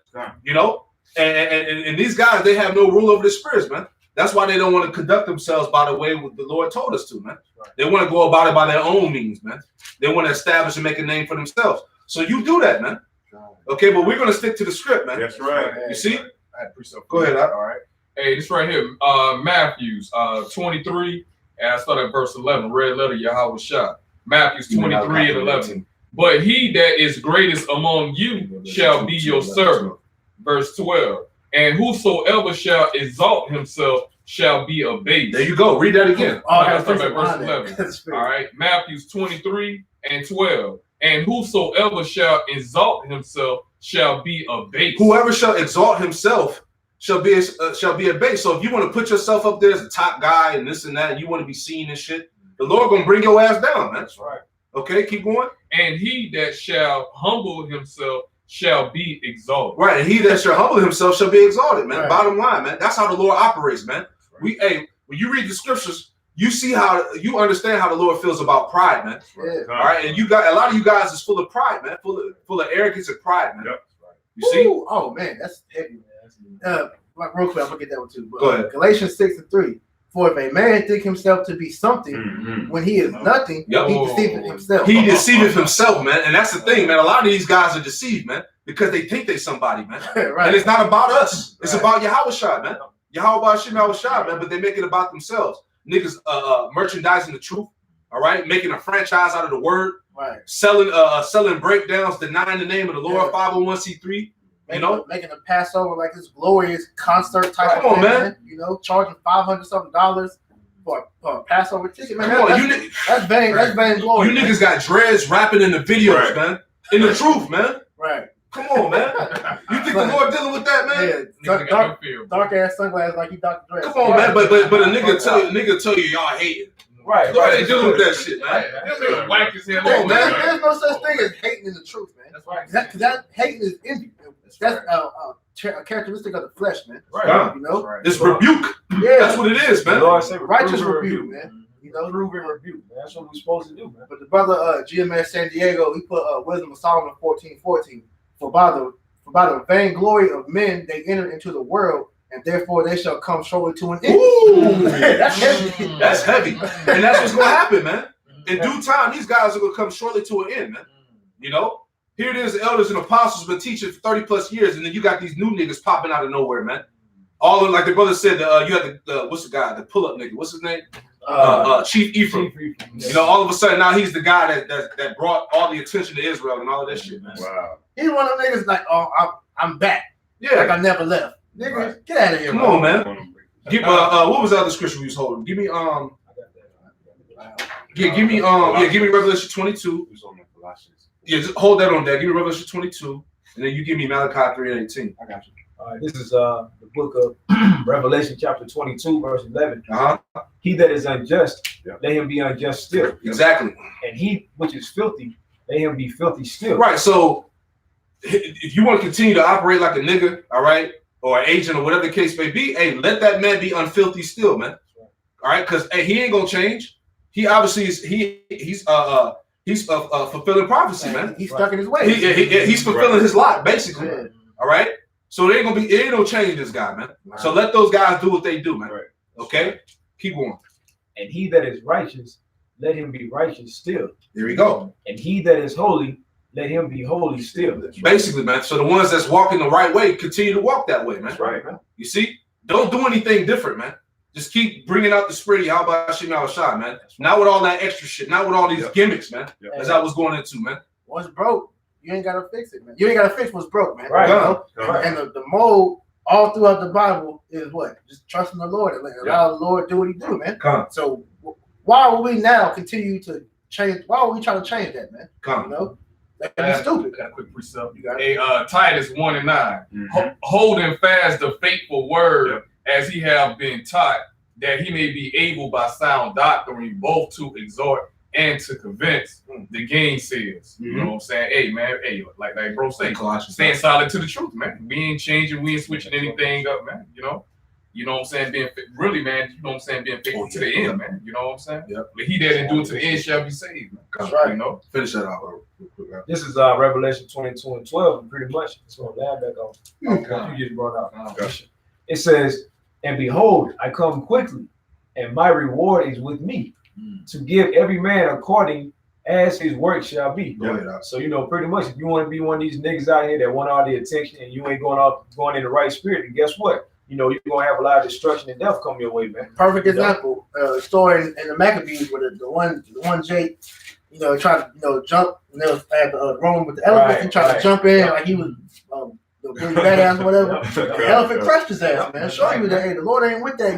You know? And these guys, they have no rule over their spirits, man. That's why they don't want to conduct themselves by the way the Lord told us to, man. They want to go about it by their own means, man. They want to establish and make a name for themselves. So you do that, man. Okay, but we're going to stick to the script, man. That's right. You see? I had a precept. Go ahead, all right. Hey, this right here, Matthews 23, and I start at verse 11, red letter, Yahweh Shah. Matthews 23 and 11. But he that is greatest among you shall be your servant. Verse 12. And whosoever shall exalt himself shall be abased. There you go. Read that again. I start at verse 11. All right, Matthews 23 and 12. And whosoever shall exalt himself shall be abased. Whoever shall exalt himself shall be abased. So if you want to put yourself up there as a top guy and this and that, and you want to be seen and shit, the Lord gonna bring your ass down, man. That's right. Okay, keep going. And he that shall humble himself shall be exalted. Right, and he that shall humble himself shall be exalted, man. Right. Bottom line, man. That's how the Lord operates, man. When you read the scriptures, you understand how the Lord feels about pride, man. Yeah. All right, and you got a lot of you guys is full of pride, man. Full of arrogance and pride, man. Yep. You see? Ooh, oh man, that's heavy. Like real quick, I'm gonna get that one too. But, Go ahead. Galatians 6 and 3. For if a man think himself to be something when he is nothing, Yep. he deceiveth himself. He deceiveth himself, man. And that's the thing, man. A lot of these guys are deceived, man, because they think they somebody, man. Right. And it's not about us. It's Right. about Yahweh Shai, man. Yahweh Shai, man. But they make it about themselves. Niggas merchandising the truth, all right? Making a franchise out of the word, Right. selling breakdowns, denying the name of the Lord, Yeah. 501c3. You know, making a Passover like this glorious concert type Come of on, thing, man. You know, charging $500 something for a Passover ticket, man. Come on, That's vain glory. you niggas got dreads rapping in the videos, Right. man. In the truth, man. Right. Come on, man. You think the Lord dealing with that, man? Yeah. Dark ass sunglasses like he Dr. Dre. Come on, man. But a nigga tell you y'all hating. Right. Lord ain't dealing with that shit, man. Right. This nigga whack his head. Come on, man. There's no such thing as hating in the truth, man. That's right. That hating is envy. That's a characteristic of the flesh, man. Right. You know? It's rebuke. Yeah. That's what it is, man. Lord say Righteous reprove and rebuke, man. You know? Reprove and rebuke, man. That's what we're supposed to do, man. But the brother GMS San Diego, he put Wisdom of Solomon 14:14. For by the vainglory of men they enter into the world, and therefore they shall come shortly to an end. Ooh, That's heavy. That's heavy. And that's what's gonna happen, man. In due time, these guys are gonna come shortly to an end, man. You know? Here it is, the elders and apostles been teaching for 30 plus years, and then you got these new niggas popping out of nowhere, man. All of, like the brother said, you had the what's the guy, the pull-up nigga, what's his name? Chief Ephraim. You know, all of a sudden now he's the guy that brought all the attention to Israel and all of that shit, man. Wow. He's one of them niggas like, oh, I'm back. Yeah. Like I never left. Nigga, Right. get out of here, Come bro. on, man. Give what was the other scripture we was holding? Give me give me Revelation 22. Who's on the Colossians? Yeah, just hold that on there. Give me Revelation 22, and then you give me Malachi 3:18. I got you. All right, this is the book of Revelation, chapter 22, verse 11. He that is unjust, let him be unjust still. Exactly. And he which is filthy, let him be filthy still. Right. So if you want to continue to operate like a nigga, all right, or an agent or whatever the case may be, hey, let that man be unfilthy still, man. All right, because hey, he ain't gonna change. He obviously is. He's fulfilling prophecy, man. He's stuck in his ways. He's fulfilling his lot, basically. Yeah. All right. So it ain't no change in this guy, man. Right. So let those guys do what they do, man. Right. Okay. Keep going. And he that is righteous, let him be righteous still. There we go. And he that is holy, let him be holy still. Basically, man. So the ones that's walking the right way continue to walk that way, man. That's right, man. You see, don't do anything different, man. Just keep bringing out the spirit. How about Shimei Shah, man? Not with all that extra shit. Not with all these gimmicks, man. Yep. That's how I was going into, man. Once broke, you ain't gotta fix it, man. You ain't gotta fix what's broke, man. Right. You know? Right. And the mode all throughout the Bible is what? Just trusting the Lord and allow the Lord do what he do, man. Come. So why would we now continue to change? Why would we try to change that, man? You Come. know? That'd be stupid. Got a quick precept. You got it. Hey, Titus 1 and 9. Mhm. Holding fast the faithful word as he have been taught, that he may be able by sound doctrine both to exhort and to convince the gainsayers. You know what I'm saying? Hey, man, like bro say, staying solid to the truth, man. We ain't changing, we ain't switching anything up, man. You know what I'm saying? Being really, man, you know what I'm saying? Being faithful to the end, man. You know what I'm saying? Yep. But he that endure to the end shall be saved, man. That's right. You know? Finish that out real quick, man. This is Revelation 22 and 12, and pretty much it's going to land back on what you just brought out. Gotcha. It says, and behold, I come quickly, and my reward is with me, to give every man according as his work shall be. Go ahead, Alex. So, pretty much if you want to be one of these niggas out here that want all the attention and you ain't going in the right spirit, then guess what? you know, you're gonna have a lot of destruction and death come your way, man. Perfect example. Story in the Maccabees where the one Jake, you know, tried to jump. And they was at Rome with the elephant. He tried to jump in like he was really badass or whatever. The elephant crushed his ass, man. Show you that hey, the Lord ain't with that,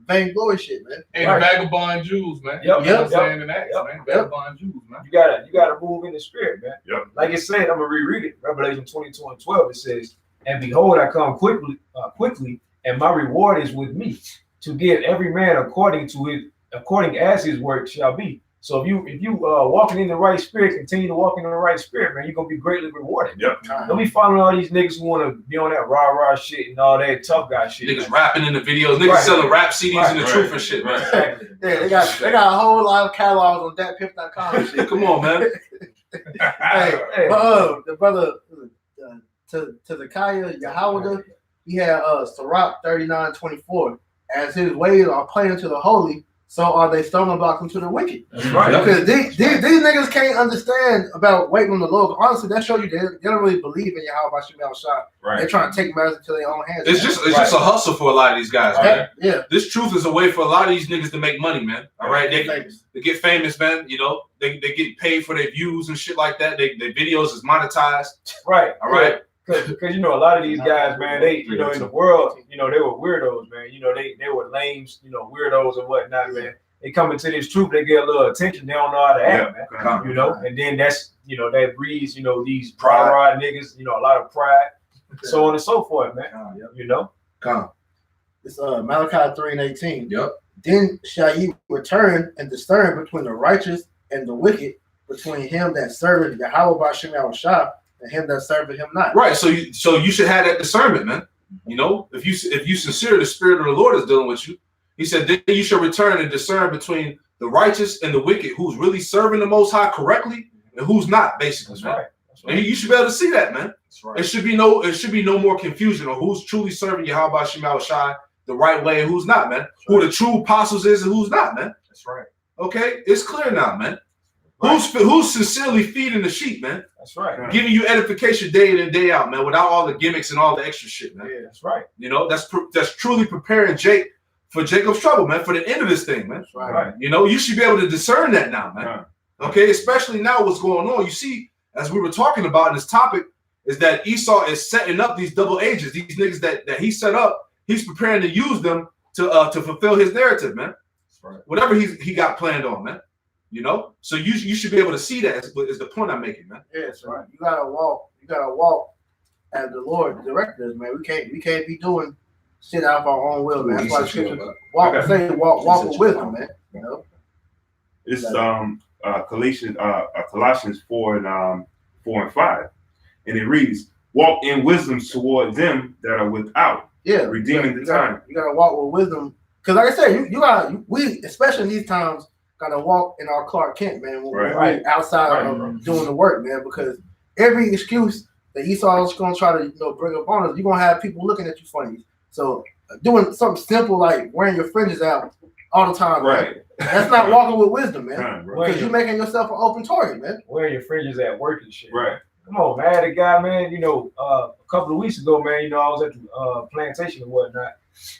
vainglory shit, man. Hey, the vagabond Jews, man. Yep. You know what I'm saying in Acts, man. Vagabond Jews, man. You gotta move in the spirit, man. Yep. Like it said, I'm gonna reread it. Revelation 22:12. It says, "And behold, I come quickly, and my reward is with me, to give every man according as his work shall be." So if you walking in the right spirit, continue to walk in the right spirit, man, you're gonna be greatly rewarded. Yep. Don't be following all these niggas who want to be on that rah shit and all that tough guy shit. Niggas rapping in the videos, niggas selling rap CDs in the truth and shit, man. Exactly. Yeah, they got a whole lot of catalogs on thatpip.com and shit. Come on, man. Hey. But the brother to the Kaya Yahweh, he had Sirach 39:24. As his ways are plain to the holy, so are they stumbling blocks into the wicked. That's right. Because these niggas can't understand about waiting on the Lord. Honestly, that shows you they don't really believe in Yahweh Shemel Shah. Right. They're trying to take matters into their own hands. It's just a hustle for a lot of these guys, man. Yeah. This truth is a way for a lot of these niggas to make money, man. All right, they get famous, man. You know, they get paid for their views and shit like that. Their videos is monetized. Right. All right. Because a lot of these guys, man, they in the world, they were weirdos, man. They were lames, weirdos and whatnot, man. They come into this truth, they get a little attention, they don't know how to act, man. And then that's that breeds, these pride niggas, a lot of pride, so on and so forth, man. It's Malachi 3:18. Yep. Then shall ye return and discern between the righteous and the wicked, between him that serveth Yahweh by Shemel Shah and him that serveth him not. Right. So you should have that discernment, man. If you sincere, the Spirit of the Lord is dealing with you. He said, then you should return and discern between the righteous and the wicked, who's really serving the Most High correctly and who's not, basically. That's man. right. And you should be able to see that, man. That's right. It should be no more confusion on who's truly serving Yahweh Shemel Shai the right way and who's not, man. Who the true apostles is and who's not, man. That's right. Okay, it's clear now, man. Right. Who's sincerely feeding the sheep, man? That's right. Giving you edification day in and day out, man, without all the gimmicks and all the extra shit, man. Yeah, that's right. That's truly preparing Jake for Jacob's trouble, man, for the end of this thing, man. That's right. You should be able to discern that now, man. Right. Okay, especially now what's going on. You see, as we were talking about in this topic, is that Esau is setting up these double agents, these niggas that he set up. He's preparing to use them to fulfill his narrative, man. That's right. Whatever he got planned on, man. So you should be able to see that is the point I'm making, man. Yeah, so right. You gotta walk as the Lord directed us, man. We can't be doing shit out of our own will, man. That's why the scripture walk with wisdom, man. It's Colossians 4:4-5, and it reads, "Walk in wisdom toward them that are without, redeeming the time." You gotta walk with wisdom, because like I said, we especially in these times gotta walk in our Clark Kent, man. When we're outside of doing the work, man. Because every excuse that Esau's gonna try to bring up on us, you're gonna have people looking at you funny. So doing something simple like wearing your fringes out all the time, right? Man, that's not walking with wisdom, man. Right. Because you're making yourself an open target, man. Wearing your fringes at work and shit. Right. Come on, man. The guy, man, a couple of weeks ago, man, I was at the plantation and whatnot.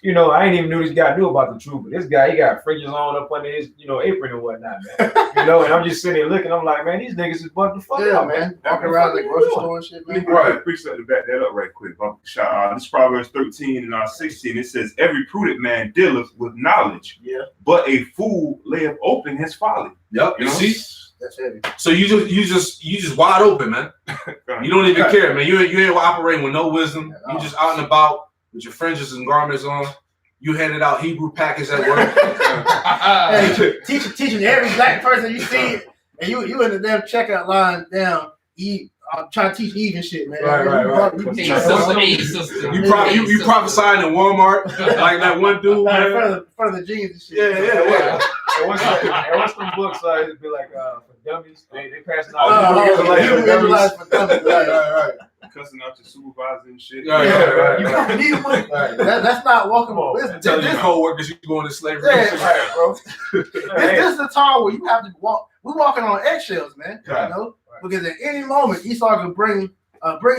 I ain't even knew this guy knew about the truth, but this guy, he got fringes on up under his, apron and whatnot, man. And I'm just sitting there looking, I'm like, man, these niggas is bugged the fuck out, man. Walking around the grocery store and shit, man. Right. Precept to back that up right quick. This Proverbs 13:16, it says, "Every prudent man dealeth with knowledge, but a fool layeth open his folly." Yep. You see? That's heavy. So you just wide open, man. You don't even care, man. You ain't operating with no wisdom. You just out and about with your fringes and garments on. You handed out Hebrew packets at work. Hey, teaching every black person you see, and you in the damn checkout line down. I'm trying to teach Eve and shit, man. Right. You prophesying in Walmart like that one dude, man. In front of the jeans and shit. Yeah. And what's the book size? It'd be like for dummies. They passing out. Israelites for dummies. Right. Cussing out your supervisor and shit. Right. You don't need money. That's not walking with wisdom. Tell your co-workers you going to slavery. Yeah, bro. This is the time where you have to walk. We're walking on eggshells, man. Because at any moment Esau can bring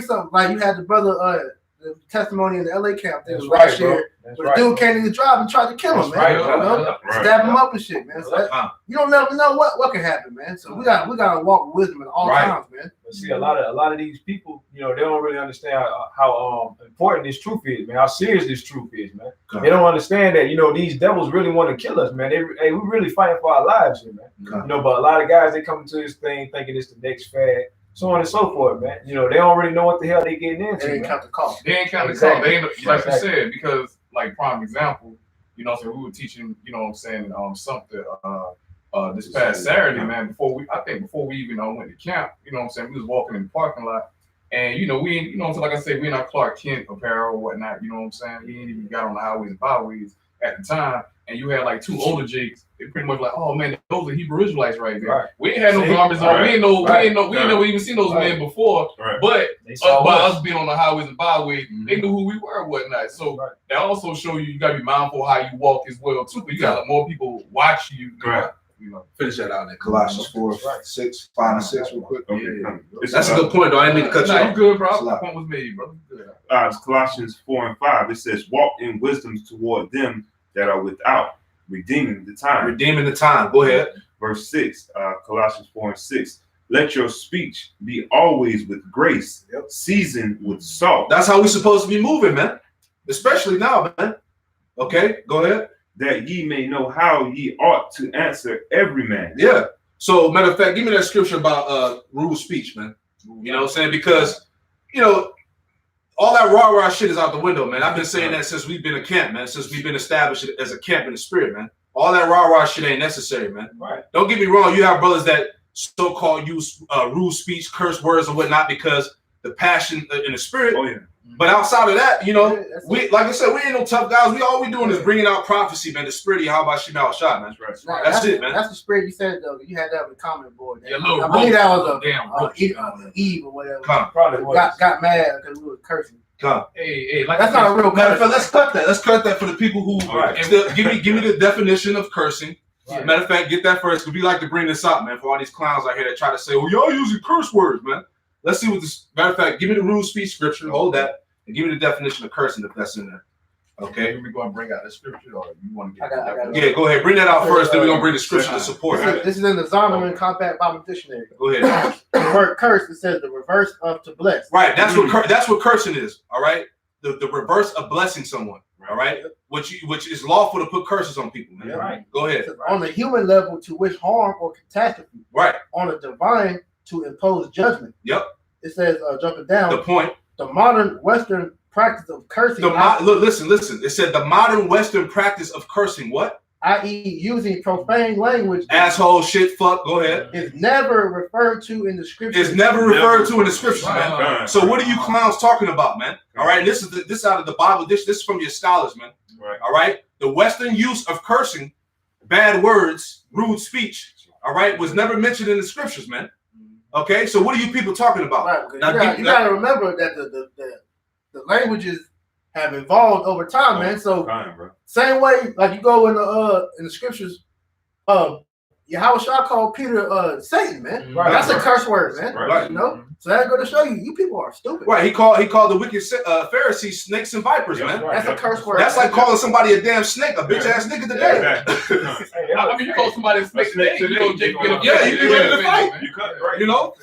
something. Like you had the brother, the testimony in the LA camp. They That's was right, last bro. year. That's Where right. the dude came in the drive and tried to kill him, That's man. right, You bro. know? Right. Stab him up and shit, man. So you don't never know what can happen, man. So we gotta walk with wisdom at all times, man. But see, a lot of these people, you know, they don't really understand how important this truth is, man. How serious this truth is, man. They don't understand that, you know, these devils really want to kill us, man. We really fighting for our lives here, man. You know, but a lot of guys, they come into this thing thinking it's the next fad, so on and so forth, man. You know, they don't really know what the hell they getting into. They ain't count the cost. They ain't count the Exactly. cost. They ain't, like you Exactly. said, because like prime example, you know, so we were teaching, you know what I'm saying, something this past Saturday, man, before we even went to camp, you know what I'm saying, we was walking in the parking lot, and you know, we ain't, you know, so like I said, we in our Clark Kent apparel or whatnot, you know what I'm saying, we ain't even got on the highways and byways at the time, and you had like two older jakes. They pretty much like, oh man, those are Hebrew Israelites right there. Right. We ain't had no See? garments on. Right. We ain't know. Right. We ain't never even seen those men before. Right. But They saw by us. us being on the highways and byways, they knew who we were and whatnot. So Right. that also show you gotta be mindful how you walk as well too. But you got like, more people watch you. Right. You know. Finish that out in Colossians 4, 6, 5, and 6 real quick. Okay. Yeah. That's a good point, though. I didn't mean to cut you Nah, you off. good, bro. It's a The lot. point was made, bro. Good. It's Colossians 4 and 5. It says, walk in wisdom toward them that are without, redeeming the time. Redeeming the time. Go ahead. Verse 6, Colossians 4 and 6. Let your speech be always with grace, seasoned with salt, That's how we're supposed to be moving, man. Especially now, man. Okay, go ahead. that ye may know how ye ought to answer every man. Yeah. So, matter of fact, give me that scripture about rule of speech, man. You know what I'm saying? Because, you know, all that rah-rah shit is out the window, man. I've been saying that since we've been a camp, man. Since we've been established as a camp in the spirit, man. All that rah-rah shit ain't necessary, man. Right. Don't get me wrong. You have brothers that so-called use rude speech, curse words, and whatnot because the passion in the spirit. Oh, yeah. But outside of that, you know, Yeah, that's we like I said, we ain't no tough guys. All we doing is bringing out prophecy, man. The spirit of Yahweh Shema shot, man. That's Nah, right. That's it, man. That's the spirit you said though. You had that on the comment board. Yeah, little I believe that was damn Eve or whatever. Come, Probably was. Got mad because we were cursing. come. Hey, like That's not a real Matter of fact, curse. let's cut that. Let's cut that for the people who Right. still give me the definition of cursing. Right. Matter of fact, get that first because we like to bring this up, man. For all these clowns out here that try to say, "Well, y'all using curse words, man." Let's see what this. Matter of fact, give me the rule of speech scripture. Hold that, and give me the definition of cursing if that's in there. Okay. Here we go and bring out the scripture, or you want to get? I got it. Yeah, go ahead. Bring that out first. Then we're gonna bring the scripture to support it. This is in the Zondervan Compact Bible Dictionary. Go ahead. The word curse, it says the reverse of to bless. Right. That's what cursing is. All right. The reverse of blessing someone. All right. Which is lawful to put curses on people, man. Yeah. Right. Go It ahead. says, on the human level to wish harm or catastrophe. Right. On the divine to impose judgment. Yep. It says, jumping down, The point. the modern Western practice of cursing, Look, listen. It said the modern Western practice of cursing. What? i.e. using profane language, Asshole, shit, fuck. Go ahead. is never referred to in the scriptures. It's never referred to in the scriptures, man. Right. So what are you clowns talking about, man? All right. This is out of the Bible. This is from your scholars, man. Right. All right. The Western use of cursing, bad words, rude speech. All right, was never mentioned in the scriptures, man. Okay. So what are you people talking about? Right, because Now, you gotta remember that the languages have evolved over time, man. So Time, bro. same way, like you go in the scriptures, Yahweh Shah called Peter Satan, man. Right. That's a curse word, man. Right. You know, so that's going to show you people are stupid. Right. He called the wicked Pharisees snakes and vipers, Yeah, man. right. That's a curse word. That's like calling somebody a damn snake, a bitch ass nigga today. Exactly. Hey, I mean, you call somebody a snake today, you know, Jake get a Yeah, you be ready to fight. You cut it, right. You know?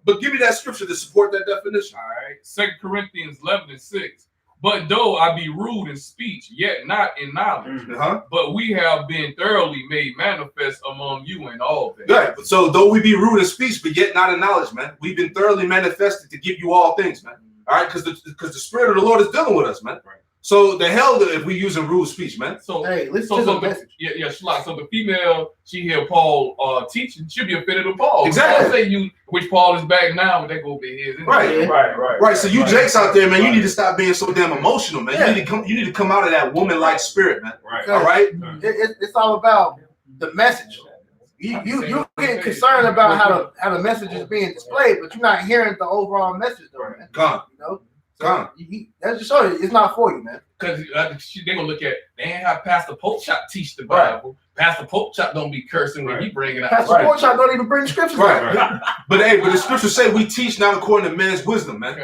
But give me that scripture to support that definition. All right. 2 Corinthians 11:6. But though I be rude in speech, yet not in knowledge, Uh-huh. but we have been thoroughly made manifest among you in all things. Right. So though we be rude in speech, but yet not in knowledge, man. We've been thoroughly manifested to give you all things, man. All right, because the spirit of the Lord is dealing with us, man. Right. So the hell if we using rude speech, man. So, Hey, listen so, to so the the, message. yeah, Shalak. So the female, she hear Paul teaching, she'll be offended with Paul. Exactly. I say you, which Paul is back now, but that go be his. Right. Right. So you Jakes out there, man, you need to stop being so damn emotional, man. Yeah. You need to come out of that woman-like spirit, man. Right. All right? It's all about the message. You get concerned about how the message is being displayed, but you're not hearing the overall message, though, man. Gone. You know, Gone. That's just show you it's not for you, man. Because they gonna look at, man, how Pastor Polchak teach the Bible. Pastor Porkchop don't be cursing when he bring it out. Pastor Porkchop don't even bring scriptures. Right. But the scriptures say we teach not according to man's wisdom, man.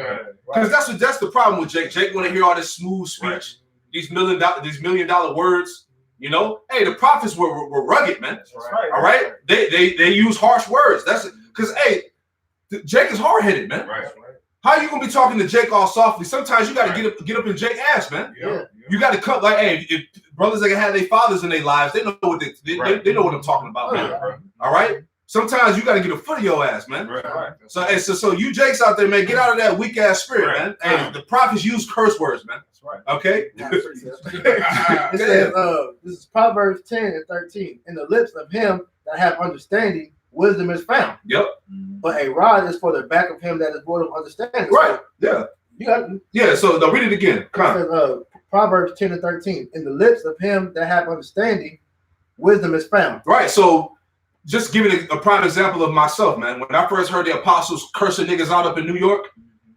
Because that's the problem with Jake. Jake want to hear all this smooth speech, these $1 million words. You know, hey, the prophets were rugged, man. All right, they use harsh words. That's because Jake is hard headed, man. Right. How you gonna be talking to Jake all softly? Sometimes you got to get up in Jake's ass, man. Yeah. You got to cut like, hey, if brothers that have their fathers in their lives, they know what they know what I'm talking about, man. All right. Sometimes you got to get a foot of your ass, man. Right. So you Jakes out there, man, get out of that weak ass spirit, man. Hey, the prophets use curse words, man. That's right. Okay. It says, this is Proverbs 10 and 13. In the lips of him that have understanding, wisdom is found. Yep. But a rod is for the back of him that is void of understanding. Right. So, So now read it again. Come on. It says, Proverbs 10 and 13. In the lips of him that have understanding, wisdom is found. Right. So just giving a prime example of myself, man. When I first heard the apostles cursing niggas out up in New York,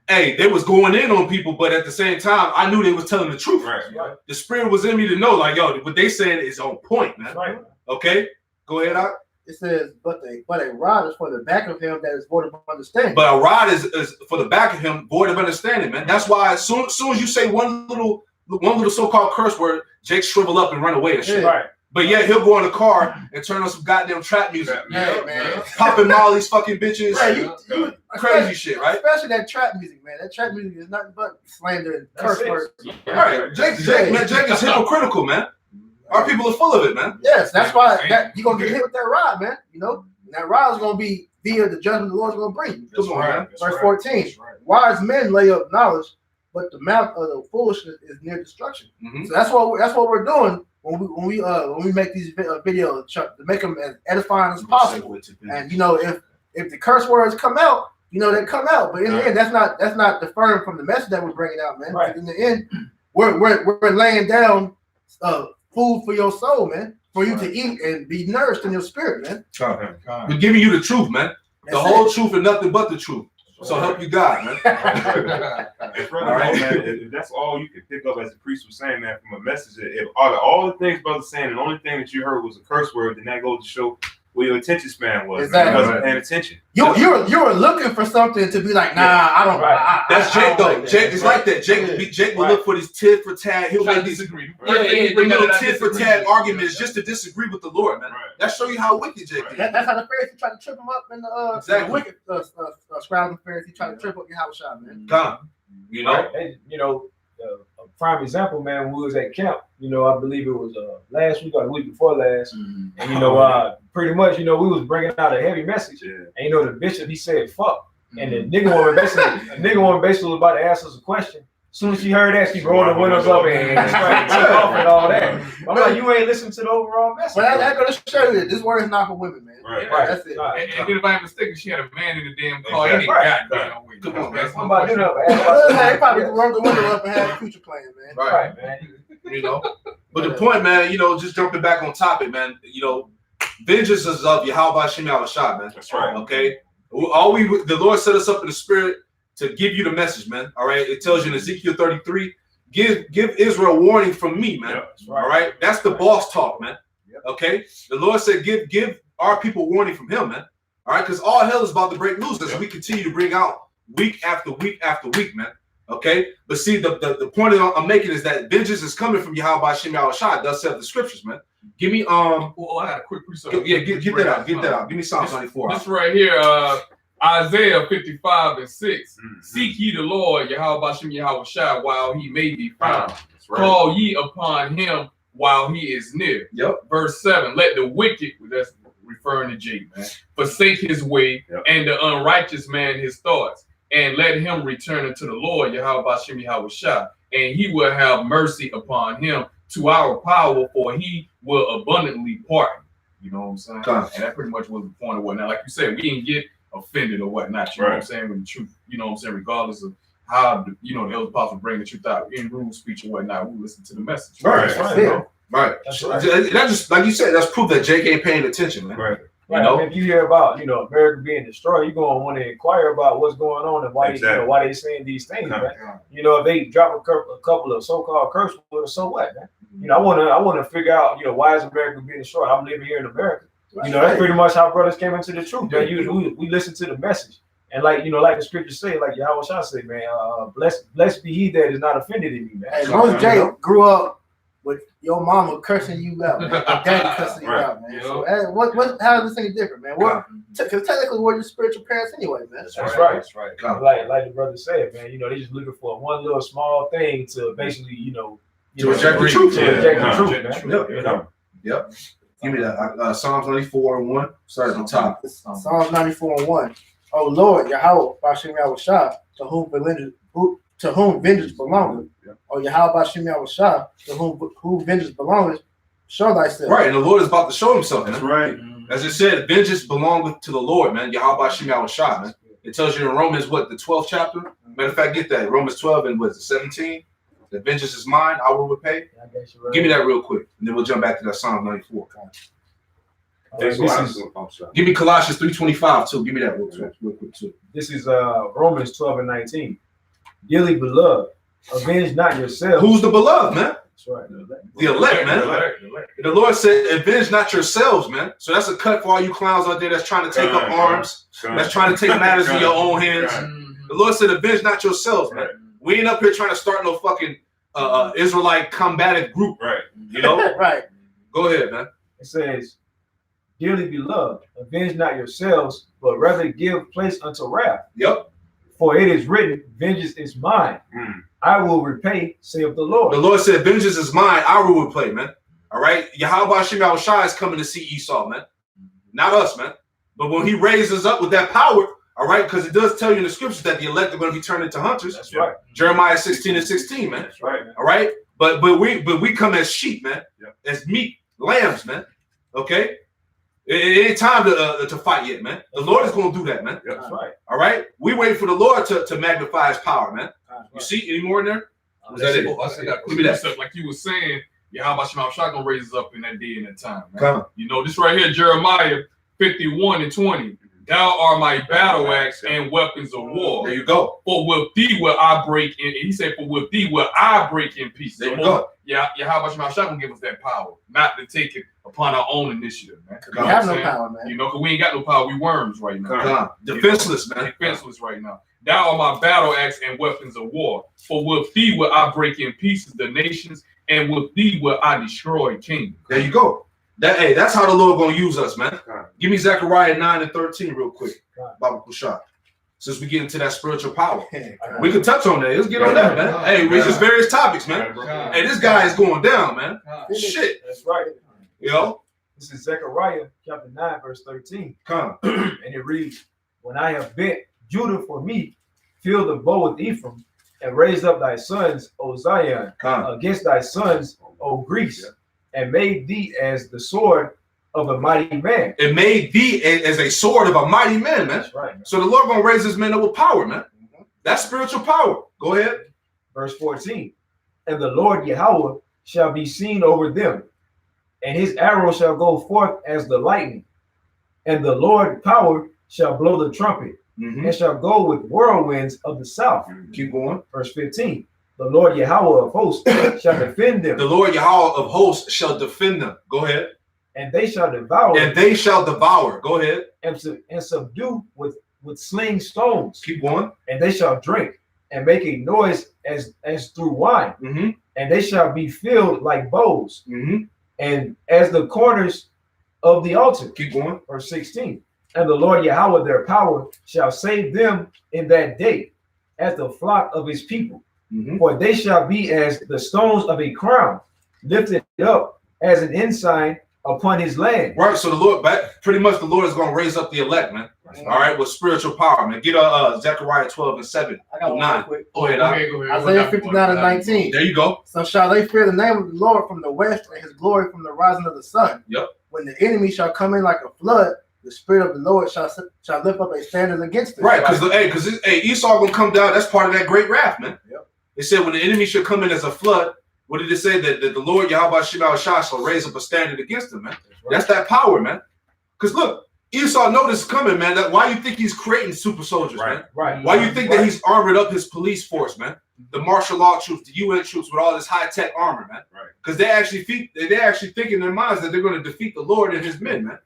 hey, they was going in on people, but at the same time, I knew they was telling the truth. Right. The spirit was in me to know, like, yo, what they saying is on point, man. Right. Okay. Go ahead, Doc. It says, but a rod is for the back of him that is void of understanding. But a rod is for the back of him, void of understanding, man. That's why as soon as you say one little so-called curse word, Jake shrivel up and run away and shit. Yeah. Right. But yeah, he'll go in the car and turn on some goddamn trap music. Yeah, man. Popping Molly's fucking bitches. Right, crazy shit, right? Especially that trap music, man. That trap music is nothing but slander and curse words. All right. Jake is hypocritical, man. Our people are full of it, man. Yes, that's why you're going to get hit with that rod, man. You know, and that rod is going to be via the judgment the Lord's going to bring. Come on, man. Verse 14. Wise men lay up knowledge, but the mouth of the foolishness is near destruction. Mm-hmm. So that's what we're doing when we make these videos to make them as edifying as possible. And you know, if the curse words come out, you know they come out. But in the end, that's not deferring from the message that we're bringing out, man. Right. In the end, we're laying down food for your soul, man, for you to eat and be nourished in your spirit, man. We're giving you the truth, man. The whole truth and nothing but the truth. So help you God, man. And furthermore, man, if that's all you can pick up as the priest was saying, man, from a message, if all the things brother's saying, and the only thing that you heard was a curse word, then that goes to show where your attention span was. Exactly. Man. You wasn't paying attention. You were looking for something to be like, nah, I don't. Right. That's Jake though. Like Jake is like that. Jake will look for these tit for tat. He'll make these little tit for tat arguments just to disagree with the Lord, man. Right. That show you how wicked Jake is. That's how the Pharisees try to trip him up in the wicked scribes and Pharisees try to trip up your house shot, man. You know, right. You know, a prime example, man. When we was at camp, you know, I believe it was last week or the week before last, and you know, pretty much, you know, we was bringing out a heavy message, and you know, the bishop he said fuck, and the nigga woman basically was about to ask us a question. As soon as she heard that, she rolled the windows up and started to off and all that. I'm like, you ain't listening to the overall message. Well, that's gonna show you that this word is not for women, man. Right. That's it. And then if I'm mistaken, she had a man in the damn car. He ain't goddamn way. Come on, man. I'm about to do They probably rolled the window up and had a future plan, man. Right, man. You know, but the point, man, you know, just jumping back on topic, man. You know, vengeance is of Yahweh Shem Yahushua, man. That's right. Okay. The Lord set us up in the spirit to give you the message, man. All right. It tells you in Ezekiel 33, give Israel warning from me, man. Yep, right. All right. That's the boss talk, man. Yep. Okay. The Lord said, give our people warning from him, man. All right. Because all hell is about to break loose as we continue to bring out week after week after week, man. Okay. But see, the point I'm making is that vengeance is coming from Yahweh Shem Yahushua. Thus said the scriptures, man. Give me Well, I got a quick precept. Yeah, get that out. Get that out. Give me Psalms 94. This right here, Isaiah 55 and 6. Mm-hmm. Seek ye the Lord, Yahweh Shem Yahushua, while he may be found. Right. Call ye upon him while he is near. Yep. Verse 7. Let the wicked, that's referring to Jake, man, forsake his way, and the unrighteous man his thoughts, and let him return unto the Lord, Yahweh Shem Yahushua, and he will have mercy upon him to our power, for he will abundantly pardon. You know what I'm saying? And that pretty much was the point of what. Now, like you said, we didn't get offended or whatnot. You know what I'm saying? With the truth, you know what I'm saying? Regardless of how, you know, the other apostle bring the truth out in rude speech or whatnot, we listen to the message. Right. That's just like you said. That's proof that Jake ain't paying attention, man. Right. You know, if you hear about, you know, America being destroyed, you're going to want to inquire about what's going on and why why they saying these things, man. You know, if they drop a couple of so-called curse words, so what, man? You know, I wanna figure out, you know, why is America being destroyed? I'm living here in America. You know, that's pretty much how brothers came into the truth, man. We listen to the message. And like, you know, like the scriptures say, like Yahweh Shah say, man, blessed be he that is not offended in me, man. Hey, Rose J grew up with your mama cursing you out, man. Your daddy cursing you out, man. So how is this any different, man? Because technically we're your spiritual parents anyway, man. That's right. Like the brother said, man, you know, they just looking for one little small thing to basically, to reject the truth. Yep. Give me that. Psalms 94:1. Start at the top. Psalms 94:1. Oh Lord, Yahweh, Bashem Yahweh Shah, to whom vengeance belongeth. Oh Yahweh, Bashem Yahweh Shah, to whom vengeance belongeth, show thyself. Right, and the Lord is about to show himself. That's man. right. As it said, vengeance belongeth to the Lord, man. Yahweh Bashem Yahweh Shah, man. It tells you in Romans, the 12th chapter? Matter of fact, get that. Romans 12 and 17? The vengeance is mine, I will repay. Give me that real quick, and then we'll jump back to that Psalm 94. Give me Colossians 3:25 too. Give me that real quick too. This is Romans 12 and 19. Dearly beloved, avenge not yourselves. Who's the beloved, man? That's right. The elect, man. The Lord said, avenge not yourselves, man. So that's a cut for all you clowns out there that's trying to take up arms, that's trying to take matters in your own hands. The Lord said, avenge not yourselves, man. We ain't up here trying to start no fucking Israelite combative group. Right. You know? Right. Go ahead, man. It says, dearly beloved, avenge not yourselves, but rather give place unto wrath. Yep. For it is written, vengeance is mine. I will repay, saith the Lord. The Lord said, vengeance is mine, I will repay, man. All right? Yahweh Shem Shai is coming to see Esau, man. Not us, man. But when he raises up with that power, all right, because it does tell you in the scriptures that the elect are going to be turned into hunters. That's right. Jeremiah 16 and 16, man. That's right, man. All right? But we come as sheep, man. As meat, lambs, man. Okay? It ain't time to fight yet, man. The Lord is going to do that, man. That's right. All right? We wait for the Lord to magnify his power, man. You see any more in there? Was that it? Give me that stuff. Like you were saying, Yahweh Shema Shah gonna raise us up in that day and that time, man. Come on. You know, this right here, Jeremiah 51 and 20. Thou art my battle axe and weapons of war. There you go. For with thee will I break in. He said, for with thee will I break in pieces. There you go. Yeah, Yahweh Shema Shah gonna give us that power, not to take it upon our own initiative, man. We have no power, man. You know, because we ain't got no power. We worms right now. Come on. Defenseless, man. Defenseless right now. Thou art my battle axe and weapons of war. For with thee will I break in pieces the nations, and with thee will I destroy kingdoms. There you go. That's how the Lord gonna use us, man. Give me Zechariah 9 and 13 real quick. Baba Kushah. Since we get into that spiritual power. We can touch on that. Let's get on that, man. Hey, we just various topics, man. Hey, this guy is going down, man. Shit. That's right. You know? This is Zechariah chapter 9, verse 13. Come. And it reads, when I have bent Judah for me, filled the bow with Ephraim, and raised up thy sons, O Zion, against thy sons, O Greece, and made thee as the sword of a mighty man. It made thee as a sword of a mighty man, man. That's right, man. So the Lord gonna raise his men up with power, man. That's spiritual power. Go ahead. Verse 14. And the Lord Yahweh shall be seen over them, and his arrow shall go forth as the lightning, and the Lord power shall blow the trumpet, and shall go with whirlwinds of the south. Keep going. Verse 15. The Lord Yahweh of hosts shall defend them. The Lord Yahweh of hosts shall defend them. Go ahead. And they shall devour. And they shall devour. Go ahead. And subdue with sling stones. Keep going. And they shall drink and make a noise as through wine. And they shall be filled like bowls. And as the corners of the altar. Keep going. Verse 16. And the Lord Yahweh their power shall save them in that day as the flock of his people. For they shall be as the stones of a crown, lifted up as an ensign upon his land. Right. So the Lord, pretty much the Lord is going to raise up the elect, man. All right, with spiritual power, man. Get Zechariah 12 and 7. I got one 9. quick. Go ahead. Isaiah 59 and 19. There you go. So shall they fear the name of the Lord from the west, and his glory from the rising of the sun. Yep. When the enemy shall come in like a flood, the spirit of the Lord shall lift up a standard against them. Right, because Esau gonna come down. That's part of that great wrath, man. Yep. It said when the enemy should come in as a flood. What did it say? That the Lord Yahweh Shema Shah shall raise up a standard against them, man. That's that power, man. Because look, Esau know this is coming, man. Why you think he's creating super soldiers, man? Right. Why you think that he's armored up his police force, man? the martial law troops, the UN troops with all this high-tech armor, man. Right. Because they actually think in their minds that they're going to defeat the Lord and his men, man.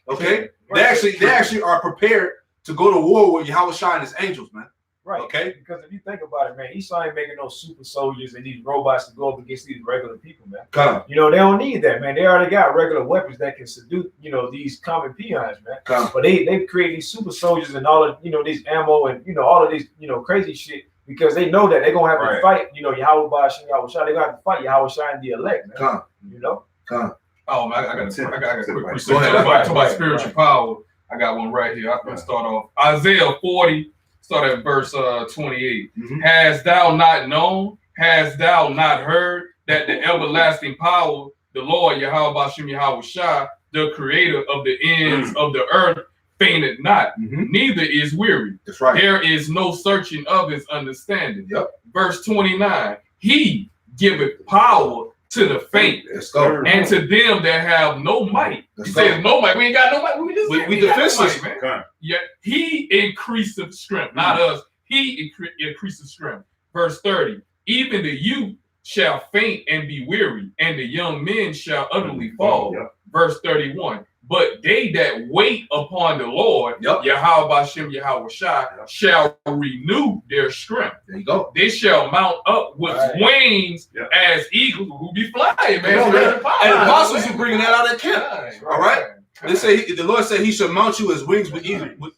Okay? They actually are prepared to go to war with Yahweh Shai and his angels, man. Right. Okay. Because if you think about it, man, Esau ain't making no super soldiers and these robots to go up against these regular people, man. Come. You know, they don't need that, man. They already got regular weapons that can subdue, you know, these common peons, man. Come. But they create these super soldiers and all of, you know, these ammo and, you know, all of these, you know, crazy shit because they know that they're going to have to fight, you know, Yahweh Bashim, Yahweh Shai. They're going to have to fight Yahweh Shai and the elect, man. Come. You know? Come. Oh, man, I got a quick Go research ahead. about spiritual power. I got one right here. I'm going to start off. Isaiah 40, start at verse 28. Mhm. Has thou not known? Has thou not heard that the everlasting power, the Lord Yahweh Bashim Yahweh Shai, the creator of the ends of the earth, fainteth not, neither is weary. That's right. There is no searching of his understanding. Yep. Verse 29. He giveth power to the faint, Let's go. and to them that have no might. Let's He go. says no might. We ain't got no might. We got no defenseless, might, man. Come. Yeah, he increaseth strength, not us. He increaseth strength. Verse 30. Even the youth shall faint and be weary, and the young men shall utterly fall. Yep. Verse 31. But they that wait upon the Lord, Yep. Yahweh Bashim Yahweh Shai, shall renew their strength. There you go. They shall mount up with wings as eagles who be flying, man. Come on, man. And the apostles man. are bringing that out of camp. All right? They say the Lord said he shall mount you as wings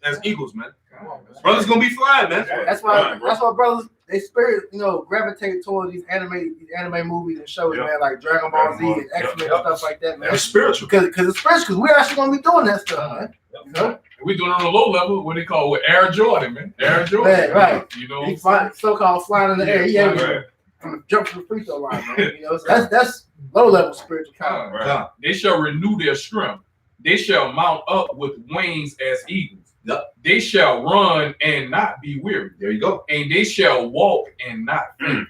as eagles, man. Brothers gonna be flying, man. That's why brothers, they spirit, you know, gravitate towards these anime movies and shows, man, like Dragon Ball Z and X-Men and stuff like that, man. It's spiritual. Because it's spiritual, because we're actually gonna be doing that stuff, man. You know? We doing it on a low level, what they call with Air Jordan, man. Air Jordan. Man, right. You know, He so-called flying in the air. He ain't Right. jump from the free throw line, man. You know, so that's low level spiritual power. Right. They shall renew their strength. They shall mount up with wings as eagles. Yep. They shall run and not be weary. There you go. And they shall walk and not faint.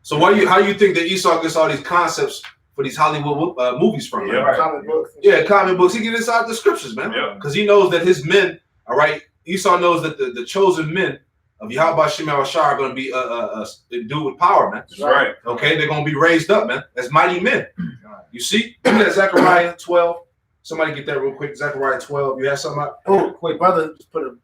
So how do you think that Esau gets all these concepts for these Hollywood movies from? Yeah. Man? Comic books. Yeah, comic books. He gets inside the scriptures, man. Yeah. Because he knows that his men, all right, Esau knows that the chosen men of Yahweh Bashim Yahweh Shai are going to be endued with power, man. That's right. Okay, they're going to be raised up, man, as mighty men. You see? Give me that Zechariah 12. Somebody get that real quick. Zechariah 12. You have something out? Oh, quick, brother, just put a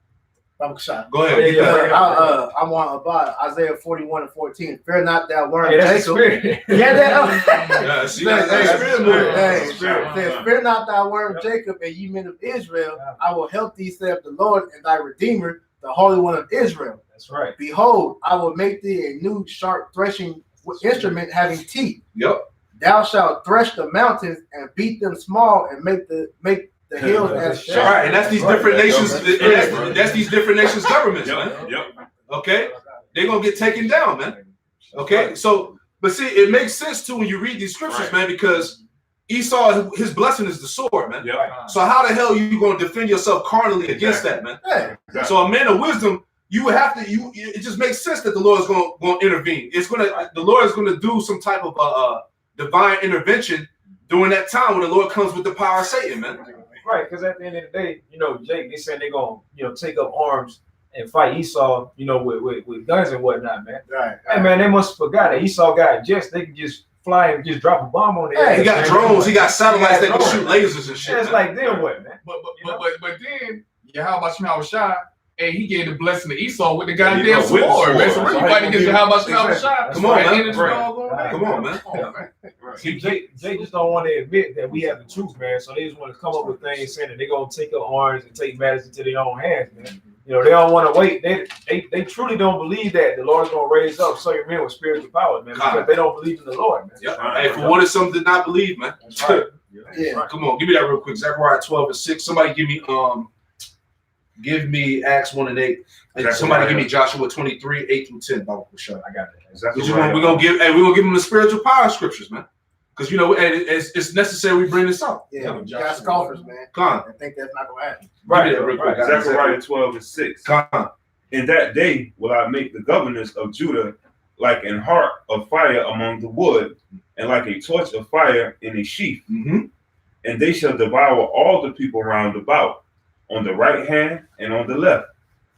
shot. Go ahead. I want about Isaiah 41 and 14. Fear not, thou worm. Yeah, that's the Jacob. spirit. Yeah, that. Yeah, see, that's spirit moving. Hey, says, fear not thy worm, Jacob, and ye men of Israel. I will help thee, saith the Lord, and thy Redeemer, the Holy One of Israel. That's right. Behold, I will make thee a new sharp threshing instrument having teeth. Yep. Thou shalt thresh the mountains and beat them small, and make the hills as All sharp. right, and that's these different nations. That's these different nations' governments, man. Yep. Okay, they're gonna get taken down, man. Okay, so but see, it makes sense too when you read these scriptures, man, because Esau, his blessing is the sword, man. Yep. So how the hell are you gonna defend yourself carnally against that, man? Hey, So a man of wisdom, you would have to. It just makes sense that the Lord is going to intervene. The Lord is going to do some type of divine intervention during that time when the Lord comes with the power of Satan, man. Right, because at the end of the day, you know, Jake, they said they're gonna, you know, take up arms and fight Esau, you know, with guns and whatnot, man. right. Hey, man, they must have forgot that Esau got jets. They can just fly and just drop a bomb on their Hey, ass, He got man. drones. He got satellites that can drones. shoot lasers and shit. Yeah, it's man. like then what, man? But You know? then, Yahweh Bashim Yahweh Shai, hey, he gave the blessing to Esau with the Yeah, goddamn with the sword, man. So sword. really fighting against Yahweh Bashim Yahweh Shai. Come on, man. Come Come on, man. See, Jay just don't want to admit that we have the truth, man. So they just want to come up with things saying that they're gonna take up arms and take matters into their own hands, man. You know, they don't want to wait. They truly don't believe that the Lord's gonna raise up certain men with spiritual power, man, because they don't believe in the Lord, man. Yep. Hey, if you wanted something to not believe, man. That's right. Yeah. Come on, give me that real quick. Zechariah 12 and 6. Somebody give me Acts 1 and 8. And somebody give me Joshua 23, 8 through 10. Bible for sure. I got that. We're gonna give them the spiritual power scriptures, man. Because you know, and it's necessary we bring this up. Yeah, you got scoffers, man. Come on. I think that's not gonna happen. Give me that real quick. Zechariah 12 and 6. Come on. In that day will I make the governors of Judah like an heart of fire among the wood, and like a torch of fire in a sheath. Mm-hmm. And they shall devour all the people round about, on the right hand and on the left.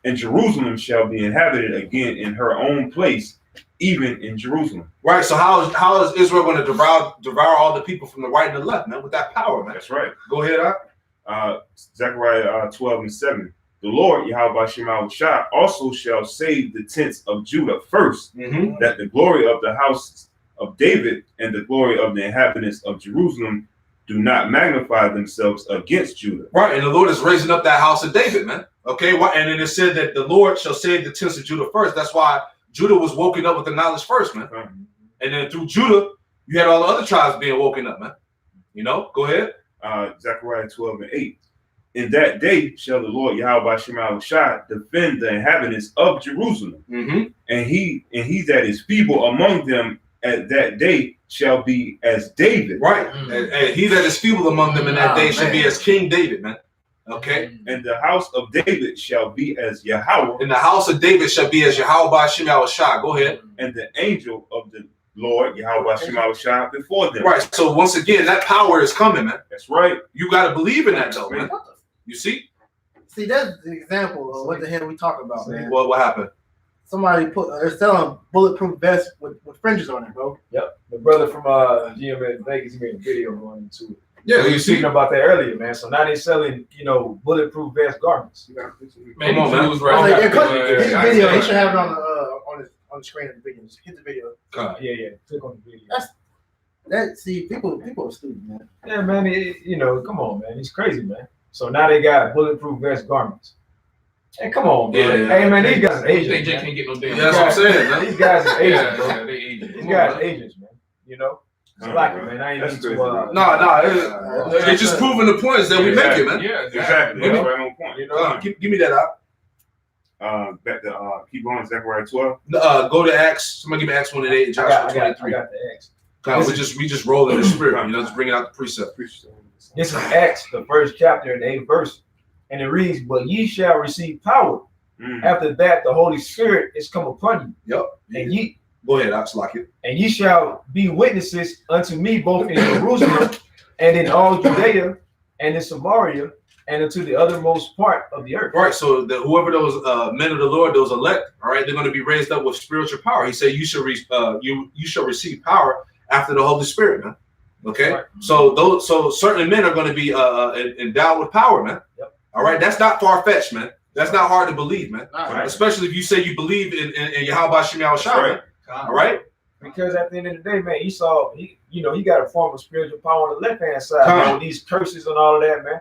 And Jerusalem shall be inhabited again in her own place, even in Jerusalem. Right. So how is Israel going to devour all the people from the right and the left, man? With that power, man. That's right. Go ahead, Zechariah 12:7. The Lord, Yahweh Shema Shah, also shall save the tents of Judah first, that the glory of the house of David and the glory of the inhabitants of Jerusalem do not magnify themselves against Judah. Right, and the Lord is raising up that house of David, man. Okay, and then it said that the Lord shall save the tents of Judah first. That's why Judah was woken up with the knowledge first, man. And then through Judah, you had all the other tribes being woken up, man. You know, go ahead. Zechariah 12:8. In that day shall the Lord Yahweh Shema Shah defend the inhabitants of Jerusalem, and he that is feeble among them at that day shall be as David. Right, and he that is feeble among them in that day shall be as King David, man. Okay, and the house of David shall be as Yahweh. And the house of David shall be as Yahweh Shema Shah. Go ahead. And the angel of the Lord Yahweh Shema Shah before them. Right. So once again, that power is coming, man. That's right. You got to believe in that, though, man. You see? See, that's the example of what the hell we talking about, man. What happened? Somebody they're selling bulletproof vests with fringes on it, bro. Yep. The brother from GMS Vegas, he made a video on YouTube. Yeah, you speaking about that earlier, man. So now they're selling, bulletproof vest garments. Man, come on, man. His video, he should have it on the screen of the video. Just hit the video. Yeah. Click on the video. People are stupid, man. Yeah, man. Come on, man. He's crazy, man. So now they got bulletproof vest garments. Hey, come on, man. Hey, man, these guys are agents. They can't get no damn. Yeah, that's what I'm saying, man. These guys are agents, bro. Yeah, they agents. These guys are agents, man. It's like it, man. I ain't into It's just proving the points that we make it, man. Yeah, Exactly. That's right on point. Give me that out. Back to keep going. Zechariah 12. Go to Acts. Somebody give me Acts 1:8. Joshua 23. I got the Acts. We just roll in the spirit, just bringing out the precept. This is Acts, the first chapter and the 8th verse. And it reads, but ye shall receive power. After that, the Holy Spirit is come upon you. Yep. And ye go ahead, Acts like it. And ye shall be witnesses unto me both in Jerusalem and in all Judea and in Samaria and unto the othermost part of the earth. Right. So whoever those men of the Lord, those elect, all right, they're going to be raised up with spiritual power. He said, you shall receive power after the Holy Spirit, man. Okay. Right. So certain men are going to be endowed with power, man. Yep. All right. That's not far-fetched, man. That's not hard to believe, man. Right. Especially if you say you believe in Yahweh Shema Shah, right. All right. Because at the end of the day, man, he got a form of spiritual power on the left-hand side, man, with these curses and all of that, man.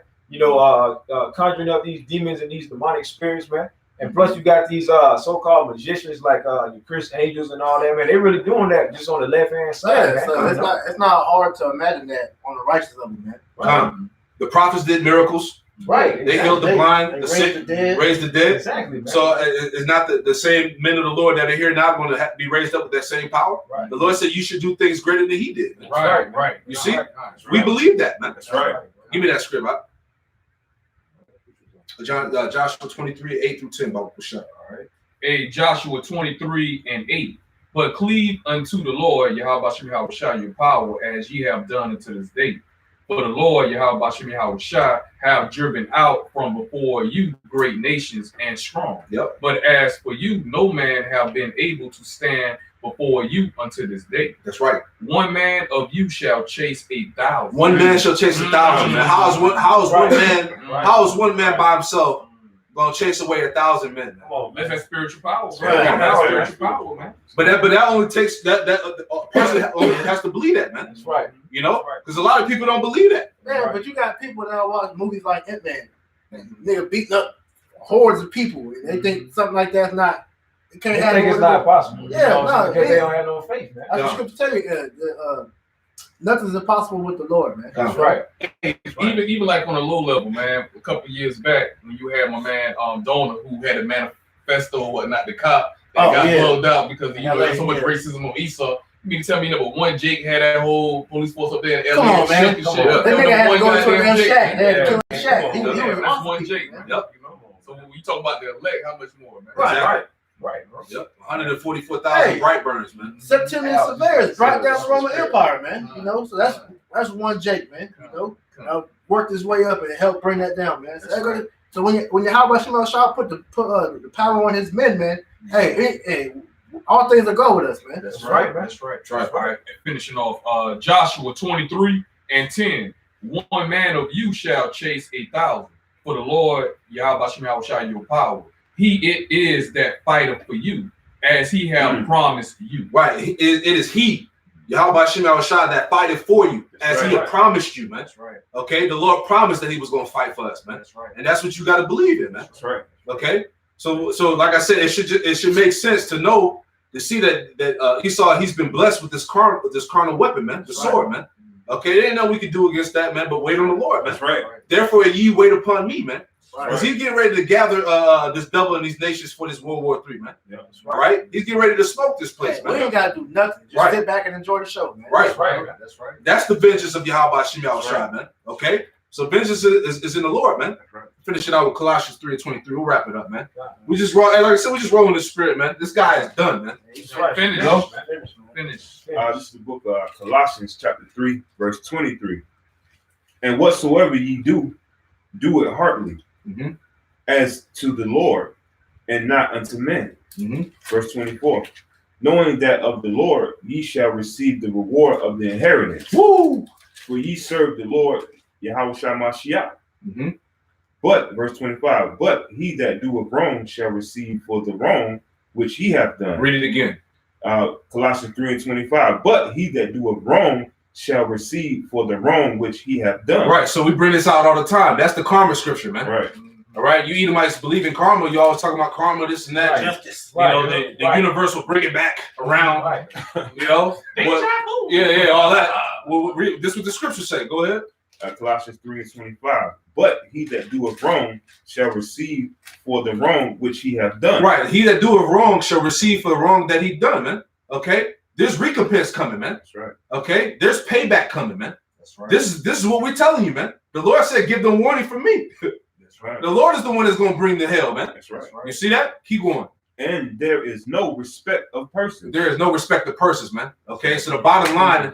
Conjuring up these demons and these demonic spirits, man. And plus, you got these so-called magicians like your Christian angels and all that, man. They're really doing that just on the left-hand side, man. So it's not hard to imagine that on the righteous of them, man. Right. The prophets did miracles. Right. They healed the blind, the sick, raised the dead. Exactly, man. So it's not the same men of the Lord that are here now going to be raised up with that same power. Right. The Lord said you should do things greater than he did. Right. You see? We believe that, man. That's right. Give me that script, right? Joshua 23, 8-10, Bible push up. All right. Hey, Joshua 23:8. But cleave unto the Lord, Yahweh Shema Shah, your power, as ye have done unto this day. For the Lord, Yahweh Shema Shah, have driven out from before you great nations and strong. Yep. But as for you, no man have been able to stand before you unto this day. That's right. One man of you shall chase 1,000. One man shall chase 1,000. Man. How is one man by himself gonna chase away 1,000 men? Come on, man. That's that spiritual power. Right. That's spiritual power, man. But that only takes that person only has to believe that, man. That's right. Because a lot of people don't believe that. Yeah, but you got people that watch movies like Ant-Man. Nigga beating up hordes of people, and they think something like that's not. It can't happen. They think it's not possible. Yeah, because they don't have no faith, man. I was going to tell you, nothing's impossible with the Lord, man. That's right. Even like on a low level, man. A couple years back, when you had my man Donor, who had a manifesto or whatnot, the cop that got bugged out because he had so much racism on Esau. You mean to tell me number one Jake had that whole police force up there in LA? Come on, man. That nigga had to go into a real shack. They had to kill a shack. That's one Jake. Yep. So when we talk about the elect, how much more, man? Right. Yep. 144,000 bright burns, man. Septimius Severus brought down the Roman Empire, man. So that's one Jake, man. Worked his way up and helped bring that down, man. So when Yahweh Shema Shah put the power on his men, man. Hey, all things will go with us, man. That's right, man. That's right. That's right. All right. And finishing off, Joshua 23:10. One man of you shall chase 1,000. For the Lord, Yahweh Shai, your power. He it is that fighteth for you, as he have promised you. Right. It is he, Yahweh Shai, that fighteth for you, as he had promised you, man. That's right. Okay. The Lord promised that he was going to fight for us, man. That's right. And that's what you got to believe in, man. That's right. Okay. So like I said, it should make sense to know, to see that he's been blessed with this carnal weapon, man, the sword, man. Okay, there ain't nothing we can do against that, man, but wait on the Lord, man. That's right. Therefore, ye wait upon me, man. Right. Because he's getting ready to gather this devil and these nations for this World War III, man. Yeah. All right? He's getting ready to smoke this place, We man. ain't gotta do nothing. Just sit back and enjoy the show, man. Right. That's right. That's right. That's the vengeance of Yahweh Shai, man. Okay? So vengeance is in the Lord, man. That's right. Finish it out with Colossians 3:23. We'll wrap it up, man. We just roll, like I said, we just roll in the spirit, man. This guy is done, man. He's right. Finish. No? Finish. This is the book of Colossians chapter 3, verse 23. And whatsoever ye do, do it heartily, as to the Lord, and not unto men. Verse 24. Knowing that of the Lord ye shall receive the reward of the inheritance. Woo! For ye serve the Lord Yahweh Shai Mashiach. But, verse 25, but he that doeth wrong shall receive for the wrong which he hath done. Read it again. Colossians 3:25. But he that doeth wrong shall receive for the wrong which he hath done. Right. So we bring this out all the time. That's the karma scripture, man. Right. All right. You Edomites believe in karma. You always talking about karma, this and that. Right. Justice. You know, the universe will bring it back around. Right. You know? Yeah, all that. Well, this is what the scripture say. Go ahead. Colossians 3:25. But he that doeth wrong shall receive for the wrong which he hath done. Right. He that doeth wrong shall receive for the wrong that he done, man. Okay? There's recompense coming, man. That's right. Okay? There's payback coming, man. That's right. This is what we're telling you, man. The Lord said, give them warning from me. That's right. The Lord is the one that's going to bring the hell, man. That's right. You see that? Keep going. And there is no respect of persons. There is no respect of persons, man. Okay? So the bottom line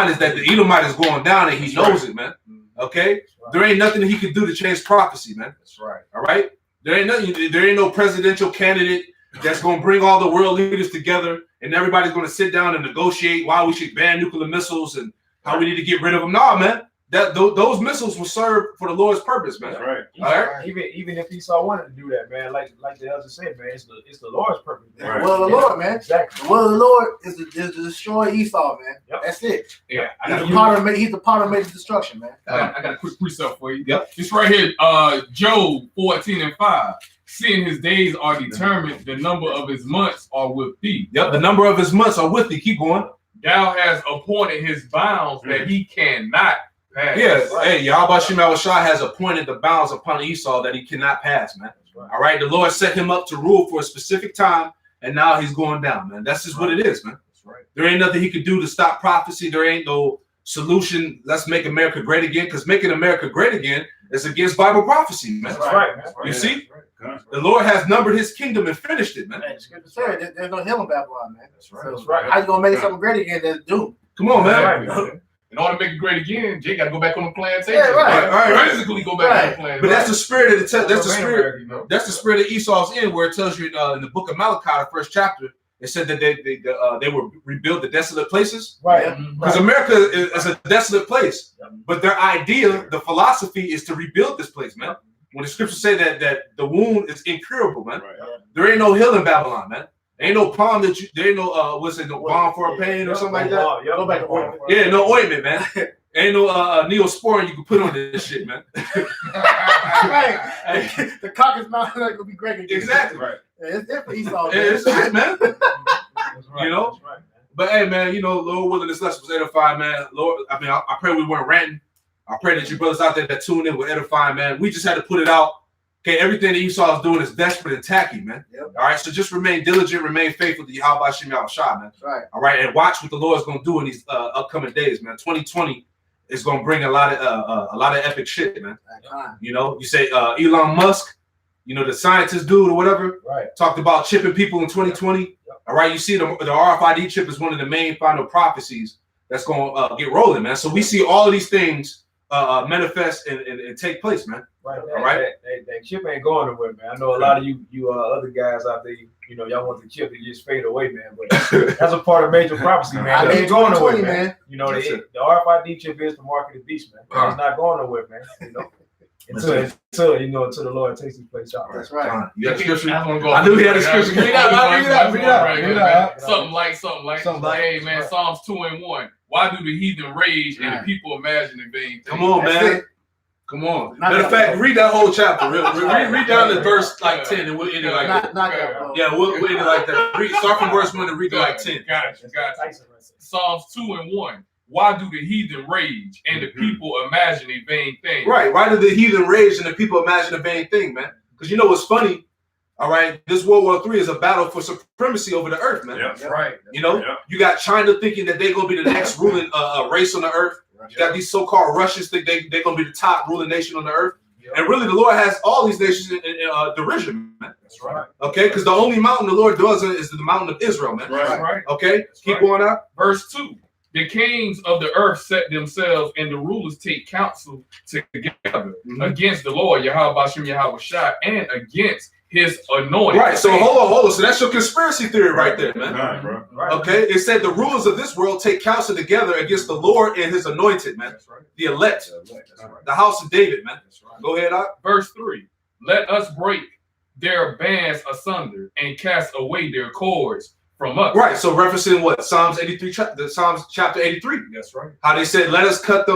is that the Edomite is going down and he knows it, man. Okay? There ain't nothing he can do to change prophecy, man. That's right. All right? There ain't no presidential candidate that's going to bring all the world leaders together and everybody's going to sit down and negotiate why we should ban nuclear missiles and how we need to get rid of them. Nah, man. Those missiles will serve for the Lord's purpose, man. That's right. All right? Even if Esau wanted to do that, man, like the elder said, man, it's the Lord's purpose. The will of the Lord, man. Exactly. The will of the Lord is to destroy Esau, man. Yep. That's it. Yeah. He's the potter made destruction, man. I got a quick precept for you. Yep. It's right here. Job 14:5. Seeing his days are determined, the number of his months are with thee. Yep. The number of his months are with thee. Keep going. Thou hast appointed his bounds that he cannot pass. Yes. Right. Hey, Yahweh Shai has appointed the bounds upon Esau that he cannot pass, man. Right. All right. The Lord set him up to rule for a specific time, and now he's going down, man. That's just what it is, man. That's right. There ain't nothing he could do to stop prophecy. There ain't no solution. Let's make America great again, because making America great again is against Bible prophecy, man. That's right. That's right. You see? Right. The Lord has numbered his kingdom and finished it, man. It's good to say. There's no hell in Babylon, man. That's right. So That's right. how you gonna make something great again? That's doomed. Come on, man. That's right. In order to make it great again, Jay got to go back on the plantation. Yeah, right. All right. Physically go back on the plantation. But that's the spirit of that's the spirit. America, you know? That's the spirit of Esau's end, where it tells you in the book of Malachi, the first chapter, it said that they will rebuild the desolate places. Right. Because America is a desolate place, but their idea, the philosophy, is to rebuild this place, man. When the scriptures say that the wound is incurable, man. Right. There ain't no healing in Babylon, man. There ain't no palm there ain't no no balm for a pain or something like that. Go back to ointment. Yeah, no ointment, man. Ain't no Neosporin you can put on this shit, man. Right. The cock is not gonna be great again. Exactly. Right. It's there for Esau, man. It's it, man. That's right. You know? That's right, man. But hey, man, you know, Lord willing, this lesson was edifying, man. Lord, I mean, I pray we weren't ranting. I pray that you brothers out there that tune in were edifying, man. We just had to put it out. Okay, everything that Esau is doing is desperate and tacky, man. Yep. All right, so just remain diligent, remain faithful to Yahweh Shem Shah, man. That's right. All right, and watch what the Lord's gonna do in these upcoming days, man. 2020 is gonna bring a lot of epic shit, man. You know, you say Elon Musk, you know, the scientist dude or whatever, Right. talked about chipping people in 2020. Yep. All right, you see the RFID chip is one of the main final prophecies that's gonna get rolling, man. So we see all of these things manifest and take place, man. Right. All right. That chip ain't going nowhere, man. I know a lot of you other guys out there, y'all want the chip to just fade away, man. But that's a part of major prophecy, man. I It ain't mean, going nowhere, 2020, man. man. The RFID chip is the mark of the beast, man. It's not going nowhere, man. Until the Lord takes his place out. That's right. You got the scripture? I knew he had a scripture. Read it out. Something like, hey man, Psalms 2:1. Why do the heathen rage and the people imagine in vain things? Come on, man. Come on. Matter of fact, read that whole chapter. Read down to verse like 10, and we'll end it like that. Yeah, we'll end it like that. Start from verse 1 and read it like 10. Got you. Psalms 2:1. Why do the heathen rage and the people imagine a vain thing? Right. Why do the heathen rage and the people imagine a vain thing, man? Because you know what's funny? All right, this World War III is a battle for supremacy over the earth, man. That's right. You got China thinking that they're gonna be the next ruling race on the earth. You got these so-called Russians think they're gonna be the top ruling nation on the earth. And really, the Lord has all these nations in derision, man. That's right. Okay, because the only mountain the Lord dwells in is the mountain of Israel, man. That's right. Okay, keep going up. Verse 2. The kings of the earth set themselves, and the rulers take counsel together against the Lord, Yahweh Bashem Yahweh Shai, and against his anointed. Right, so hold on. So that's your conspiracy theory right there, man. Right, bro. Okay, it said the rulers of this world take counsel together against the Lord and his anointed, man. That's right. The elect. That's right. The house of David, man. That's right. Go ahead, Doc. Verse 3. Let us break their bands asunder and cast away their cords from us. Right, so referencing what? Psalms 83, Psalms chapter 83. That's right. How they said, let us cut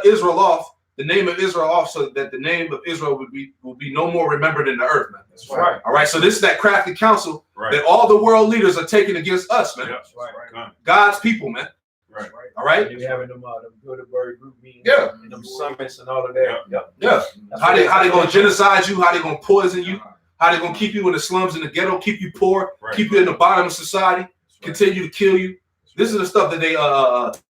Israel off, the name of Israel off, so that the name of Israel will be no more remembered in the earth, man. That's right. All right, so this is that crafty counsel that all the world leaders are taking against us, man. That's right. God's people, man. Right. All right. You're having them Bilderberg group meetings, Yeah. them summits and all of that. Yeah. How they gonna genocide you? How they gonna poison you? How they gonna keep you in the slums, in the ghetto, keep you poor, keep you in the bottom of society, continue to kill you. This is the stuff that they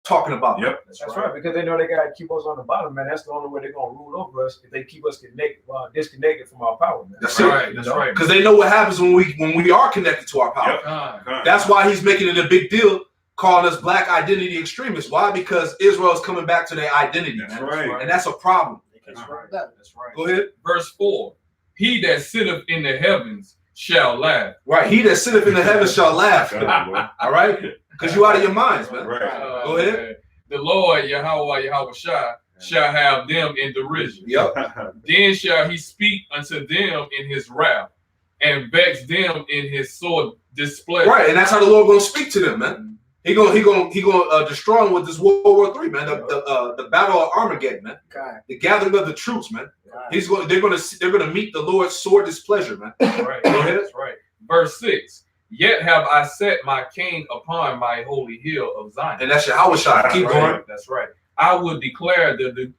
talking about. Yep. That's right, because they know they gotta keep us on the bottom, man. That's the only way they're gonna rule over us if they keep us disconnected from our power, man. That's right. That's right. Because they know what happens when we are connected to our power. Yep. That's why he's making it a big deal, calling us black identity extremists. Why? Because Israel is coming back to their identity, That's man. right. And that's a problem. That's right. That's right. Go ahead. Verse 4. He that sitteth in the heavens shall laugh. Right. He that sitteth in the heavens shall laugh. All right? Because you out of your minds, man. Right. Go ahead. The Lord, Yahweh Shai, shall have them in derision. Yep. Then shall he speak unto them in his wrath, and vex them in his sore displeasure. Right, and that's how the Lord gonna speak to them, man. He gonna destroy them with this World War III, man. The battle of Armageddon, man. God. The gathering of the troops, man. God. They're gonna meet the Lord's sore displeasure, man. Right. Go ahead. That's right. Verse 6. Yet have I set my king upon my holy hill of Zion. And that's Yahweh Shai. Keep going. That's right. I will declare the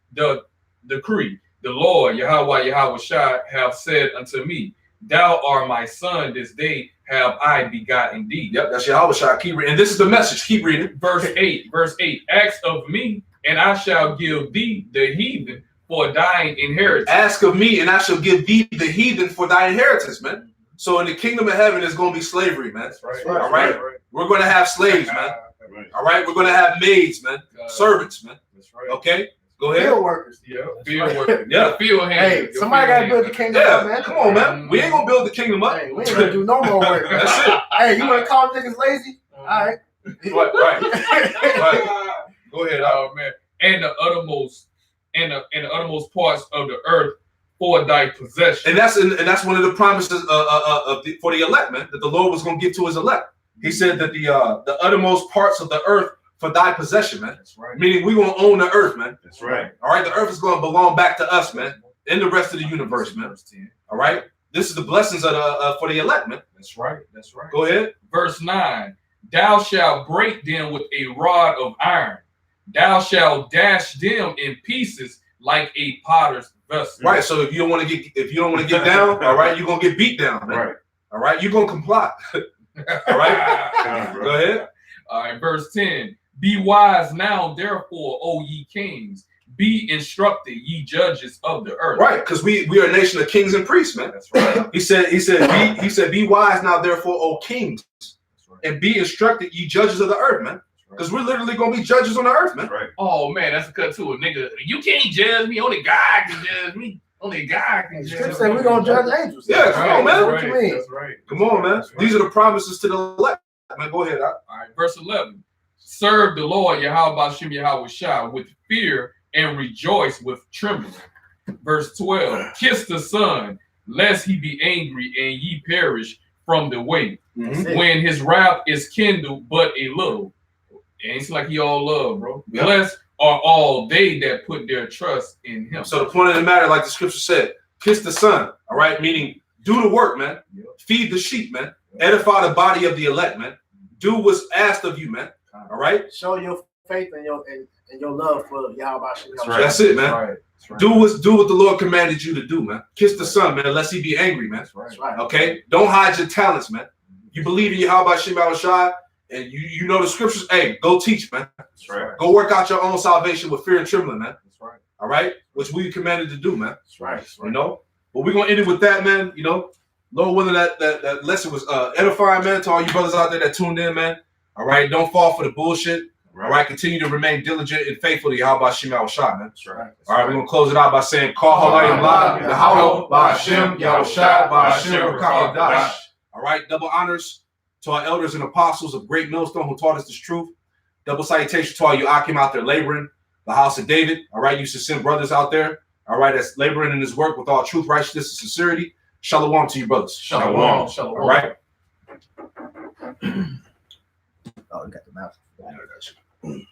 decree. The Lord, Yahweh Shai, have said unto me, thou art my son, this day have I begotten thee. Yep, that's Yahweh Shai. Keep reading. And this is the message. Keep reading. Verse 8. Ask of me, and I shall give thee the heathen for thine inheritance. Ask of me, and I shall give thee the heathen for thy inheritance, man. So in the kingdom of heaven, there's going to be slavery, man. That's right. All right. We're going to have slaves, man. All right. We're going to have maids, man. Servants, man. That's right. Okay. Go ahead. Field workers. Yeah. Field workers. Yeah. Field hands. Hey, somebody got to build the kingdom up, man. Come on, man. We ain't going to build the kingdom up. Hey, we ain't going to do no more work. That's it. Hey, you want to call niggas lazy? All right. Right. Go ahead. Oh man. And the uttermost parts of the earth for thy possession. And that's one of the promises for the elect, man, that the Lord was going to give to his elect. He said that the uttermost parts of the earth for thy possession, man. That's right. Meaning we going to own the earth, man. That's right. All right. The earth is going to belong back to us, man, and the rest of the universe, man. All right. This is the blessings of for the elect, man. That's right. That's right. Go ahead. Verse 9. Thou shalt break them with a rod of iron. Thou shalt dash them in pieces like a potter's vessel. Right. So if you don't want to get down, all right, you're gonna get beat down, man. Right. All right, you're gonna comply. All right. Go ahead. All right, verse 10. Be wise now, therefore, O ye kings. Be instructed, ye judges of the earth. Right, because we are a nation of kings and priests, man. That's right. He said, be wise now, therefore, O kings, and be instructed, ye judges of the earth, man. Because we're literally gonna be judges on the earth, man. That's right. Oh man, that's a cut to a nigga. You can't judge me. Only God can judge me. Only God can Scripture judge say me. we're gonna judge angels. Yeah, come on, man. What you mean? That's right. Come on, man. That's right. These are the promises to the elect. Man, go ahead. All right, verse 11. Serve the Lord Yahweh Bashem Yahweh Shah with fear and rejoice with trembling. Verse 12. Kiss the Son, lest he be angry and ye perish from the way. Mhm. When his wrath is kindled but a little. It ain't like he all love, bro. Yep. Blessed are all they that put their trust in him. So the point of the matter, like the scripture said, kiss the Son. All right, meaning do the work, man. Yep. Feed the sheep, man. Edify the body of the elect, man. Do what's asked of you, man. All right. Show your faith and your love for Yahweh. That's it, man. Right. That's right. Do what the Lord commanded you to do, man. Kiss the Son, man, lest he be angry, man. That's right. That's right. Okay? Don't hide your talents, man. You believe in Yahweh Shem Shai, and you know the scriptures. Hey, go teach, man. That's right. Go work out your own salvation with fear and trembling, man. That's right. All right? Which we commanded to do, man. That's right. That's right. You know? But we're gonna end it with that, man. You know, Lord willing that lesson was edifying, man, to all you brothers out there that tuned in, man. All right, don't fall for the bullshit. All right, continue to remain diligent and faithful to Yahweh Shem Shai, man. That's right. All right, we're gonna close it out by saying, Call Halayim La, Yahweh, Ba'Shem, Yahushua, Ba'Shem, Rakadash. All right, double honors to our elders and apostles of Great Millstone who taught us this truth. Double salutation to all you Akim out there laboring, the house of David. All right, you send brothers out there. All right, that's laboring in his work with all truth, righteousness, and sincerity. Shalom to you, brothers. Shalom. Shalom. All right. Oh, you got the mouth. I got you.